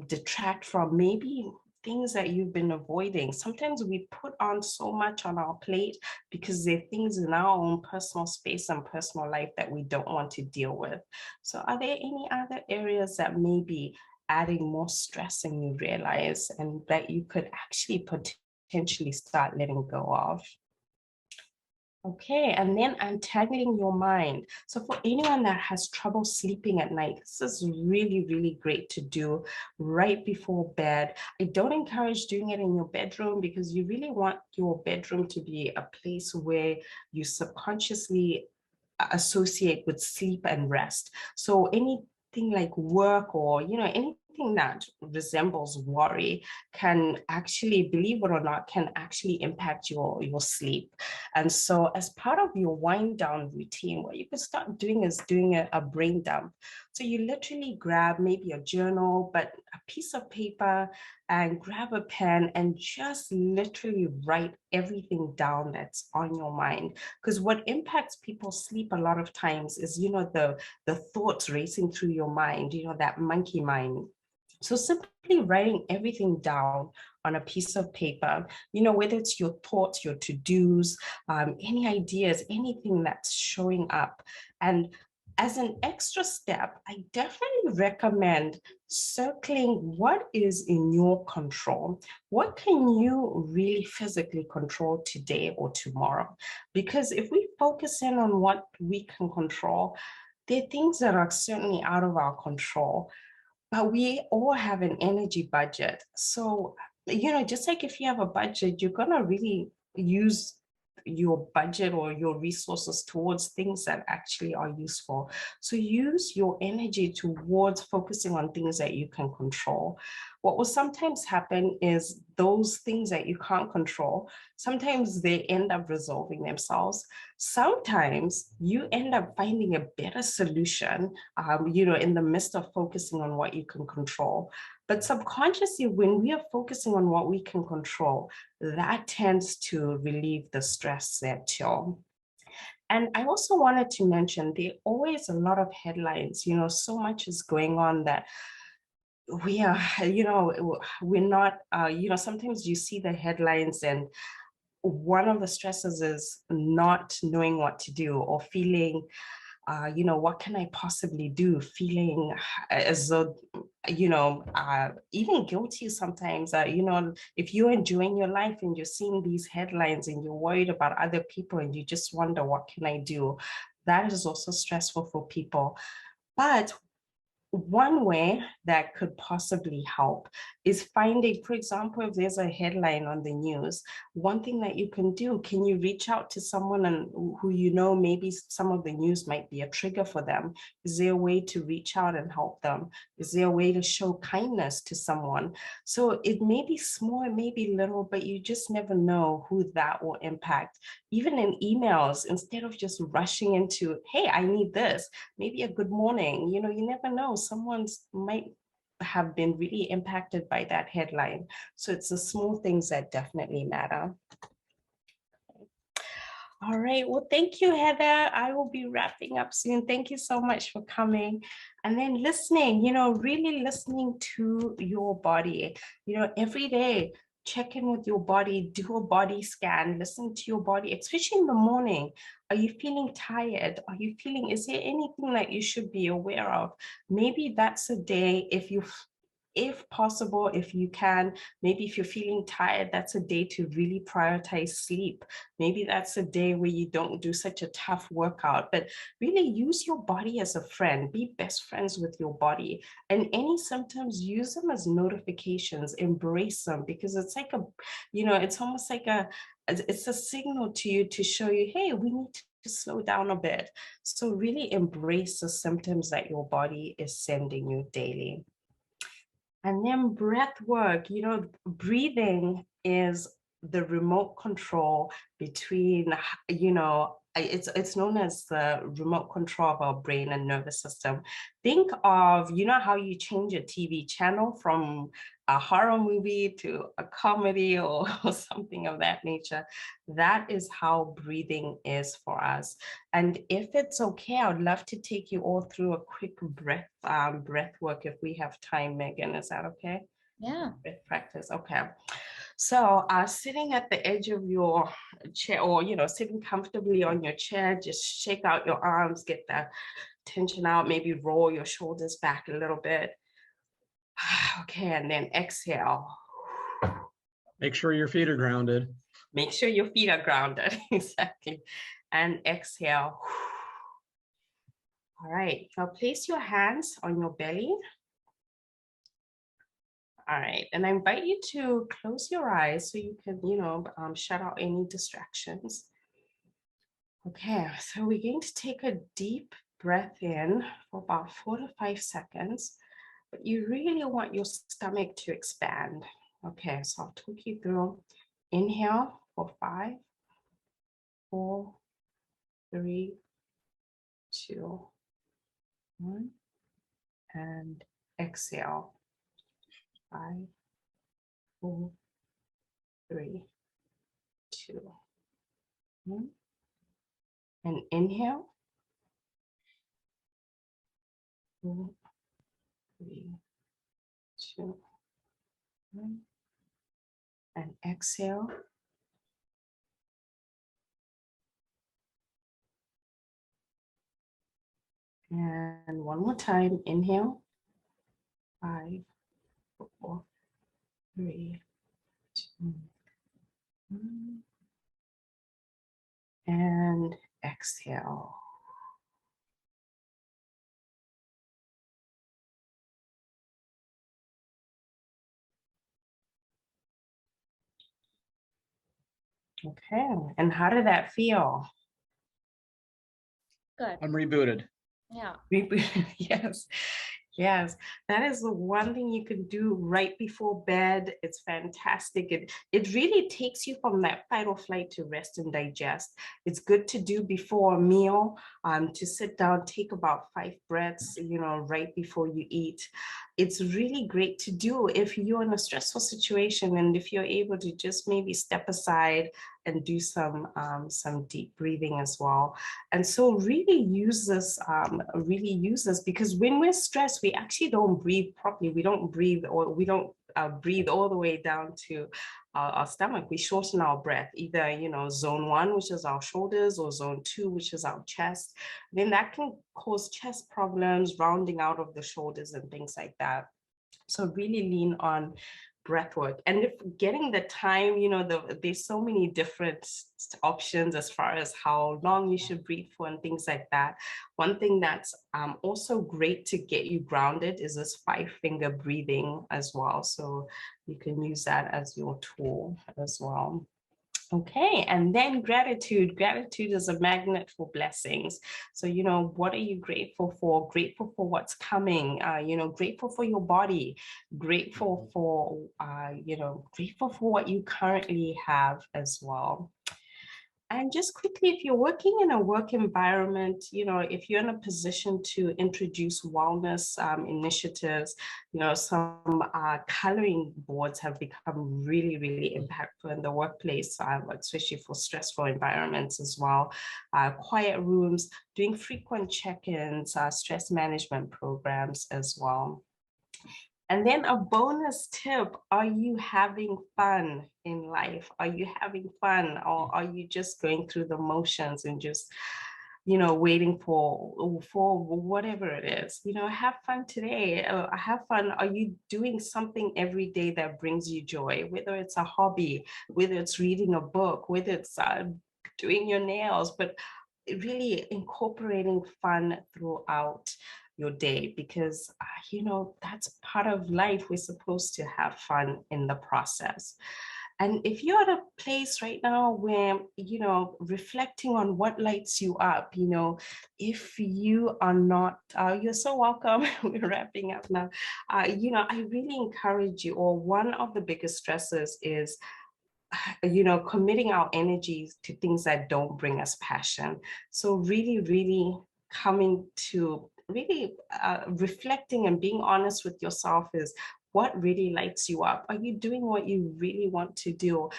detract from maybe things that you've been avoiding? Sometimes we put on so much on our plate because there are things in our own personal space and personal life that we don't want to deal with. So are there any other areas that may be adding more stress than you realize, and that you could actually potentially start letting go of? Okay, and then untangling your mind. So for anyone that has trouble sleeping at night, this is really, really great to do right before bed. I don't encourage doing it in your bedroom, because you really want your bedroom to be a place where you subconsciously associate with sleep and rest. So anything like work or, anything that resembles worry can actually, believe it or not, can actually impact your sleep. And so as part of your wind down routine, what you can start doing is doing a brain dump. So you literally grab maybe a journal, but a piece of paper, and grab a pen and just literally write everything down that's on your mind. Because what impacts people's sleep a lot of times is, the thoughts racing through your mind, that monkey mind. So simply writing everything down on a piece of paper, whether it's your thoughts, your to-dos, any ideas, anything that's showing up. And as an extra step, I definitely recommend circling what is in your control. What can you really physically control today or tomorrow? Because if we focus in on what we can control, there are things that are certainly out of our control. But we all have an energy budget. So, just like if you have a budget, you're going to really use your budget or your resources towards things that actually are useful. So use your energy towards focusing on things that you can control. What will sometimes happen is those things that you can't control, sometimes they end up resolving themselves. Sometimes you end up finding a better solution, in the midst of focusing on what you can control. But subconsciously, when we are focusing on what we can control, that tends to relieve the stress there too. And I also wanted to mention, there are always a lot of headlines, so much is going on that we are, we're not, sometimes you see the headlines and one of the stresses is not knowing what to do or feeling, what can I possibly do? Feeling as though, even guilty sometimes, if you're enjoying your life and you're seeing these headlines and you're worried about other people and you just wonder, what can I do? That is also stressful for people. But one way that could possibly help is finding, for example, if there's a headline on the news, one thing that you can do, can you reach out to someone who maybe some of the news might be a trigger for them? Is there a way to reach out and help them? Is there a way to show kindness to someone? So it may be small, it may be little, but you just never know who that will impact. Even in emails, instead of just rushing into, hey, I need this, maybe a good morning, you never know, someone might have been really impacted by that headline. So it's the small things that definitely matter. All right, well, thank you, Heather. I will be wrapping up soon. Thank you so much for coming. And then listening, really listening to your body, every day, check in with your body, do a body scan, listen to your body, especially in the morning. Are you feeling tired? Is there anything that you should be aware of? Maybe that's a day, if possible, if you can, maybe if you're feeling tired, that's a day to really prioritize sleep. Maybe that's a day where you don't do such a tough workout, but really use your body as a friend, be best friends with your body. And any symptoms, use them as notifications, embrace them, because it's like it's almost like it's a signal to you to show you, hey, we need to slow down a bit. So really embrace the symptoms that your body is sending you daily. And then breath work, breathing is the remote control between, it's known as the remote control of our brain and nervous system. Think of, how you change a TV channel from a horror movie to a comedy or something of that nature. That is how breathing is for us. And if it's okay, I would love to take you all through a quick breath work if we have time, Megan. Is that okay? Yeah. Breath practice. Okay. So sitting at the edge of your chair, or sitting comfortably on your chair, just shake out your arms, get the tension out, maybe roll your shoulders back a little bit. Okay, and then exhale. Make sure your feet are grounded. Make sure your feet are grounded. Exactly. And exhale. All right, now place your hands on your belly. All right, and I invite you to close your eyes so you can, shut out any distractions. Okay, so we're going to take a deep breath in for about 4 to 5 seconds, but you really want your stomach to expand. Okay, so I'll talk you through. Inhale for 5, 4, 3, 2, 1, and exhale. 5, 4, 3, 2, 1. And inhale. 4, 3, 2, 1. And exhale. And one more time. Inhale. 5, 4, 3, 2, 1. And exhale. Okay. And how did that feel? Good. I'm rebooted. Yeah. Yes. Yes, that is the one thing you can do right before bed. It's fantastic. It really takes you from that fight or flight to rest and digest. It's good to do before a meal, to sit down, take about 5 breaths, right before you eat. It's really great to do if you're in a stressful situation and if you're able to just maybe step aside and do some deep breathing as well. And so really use this, because when we're stressed, we actually don't breathe properly. We don't breathe, or we don't breathe all the way down to our stomach. We shorten our breath, either, zone 1, which is our shoulders, or zone 2, which is our chest. Then that can cause chest problems, rounding out of the shoulders and things like that. So really lean on breath work. And if getting the time, there's so many different options as far as how long you should breathe for and things like that. One thing that's also great to get you grounded is this 5-finger breathing as well. So you can use that as your tool as well. Okay, and then gratitude. Gratitude is a magnet for blessings. So, what are you grateful for? Grateful for what's coming, grateful for your body, grateful for, grateful for what you currently have as well. And just quickly, if you're working in a work environment, if you're in a position to introduce wellness initiatives, some coloring boards have become really, really impactful in the workplace, especially for stressful environments as well. Quiet rooms, doing frequent check-ins, stress management programs as well. And then a bonus tip, are you having fun in life? Are you having fun, or are you just going through the motions and just, waiting for whatever it is? Have fun today. Have fun. Are you doing something every day that brings you joy? Whether it's a hobby, whether it's reading a book, whether it's doing your nails, but really incorporating fun throughout your day, because that's part of life. We're supposed to have fun in the process. And if you're at a place right now where, reflecting on what lights you up, if you are not, you're so welcome. We're wrapping up now. I really encourage you, or one of the biggest stressors is, committing our energies to things that don't bring us passion. So really, really coming to really reflecting and being honest with yourself is, what really lights you up? Are you doing what you really want to do?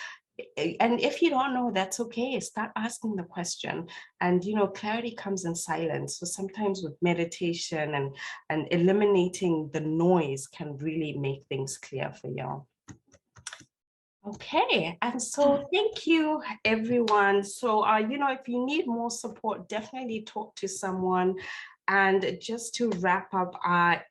And if you don't know, that's okay. Start asking the question. And clarity comes in silence. So sometimes with meditation and eliminating the noise can really make things clear for you. Okay, and so thank you, everyone. So, if you need more support, definitely talk to someone. And just to wrap up,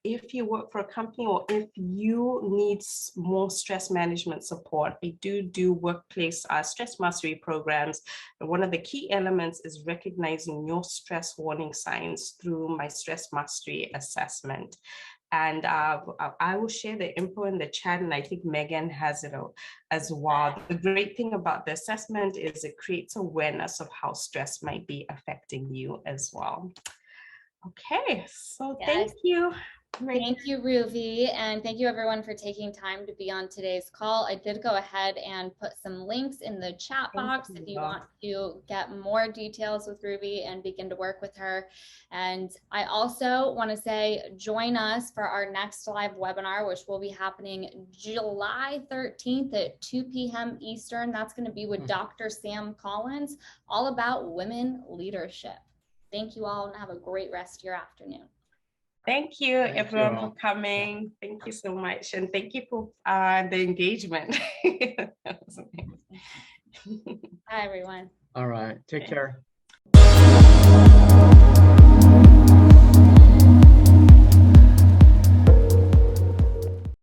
if you work for a company or if you need more stress management support, I do workplace stress mastery programs. And one of the key elements is recognizing your stress warning signs through my stress mastery assessment. And I will share the info in the chat, and I think Megan has it as well. The great thing about the assessment is it creates awareness of how stress might be affecting you as well. Okay, so thank you. Thank you, Ruvi, and thank you everyone for taking time to be on today's call. I did go ahead and put some links in the chat box if you want to get more details with Ruvi and begin to work with her. And I also want to say, join us for our next live webinar, which will be happening July 13th at 2 p.m. Eastern. That's going to be with Dr. Sam Collins, all about women leadership. Thank you all, and have a great rest of your afternoon. Thank you, everyone, for coming. Thank you so much. And thank you for the engagement. Bye, everyone. All right. Take care.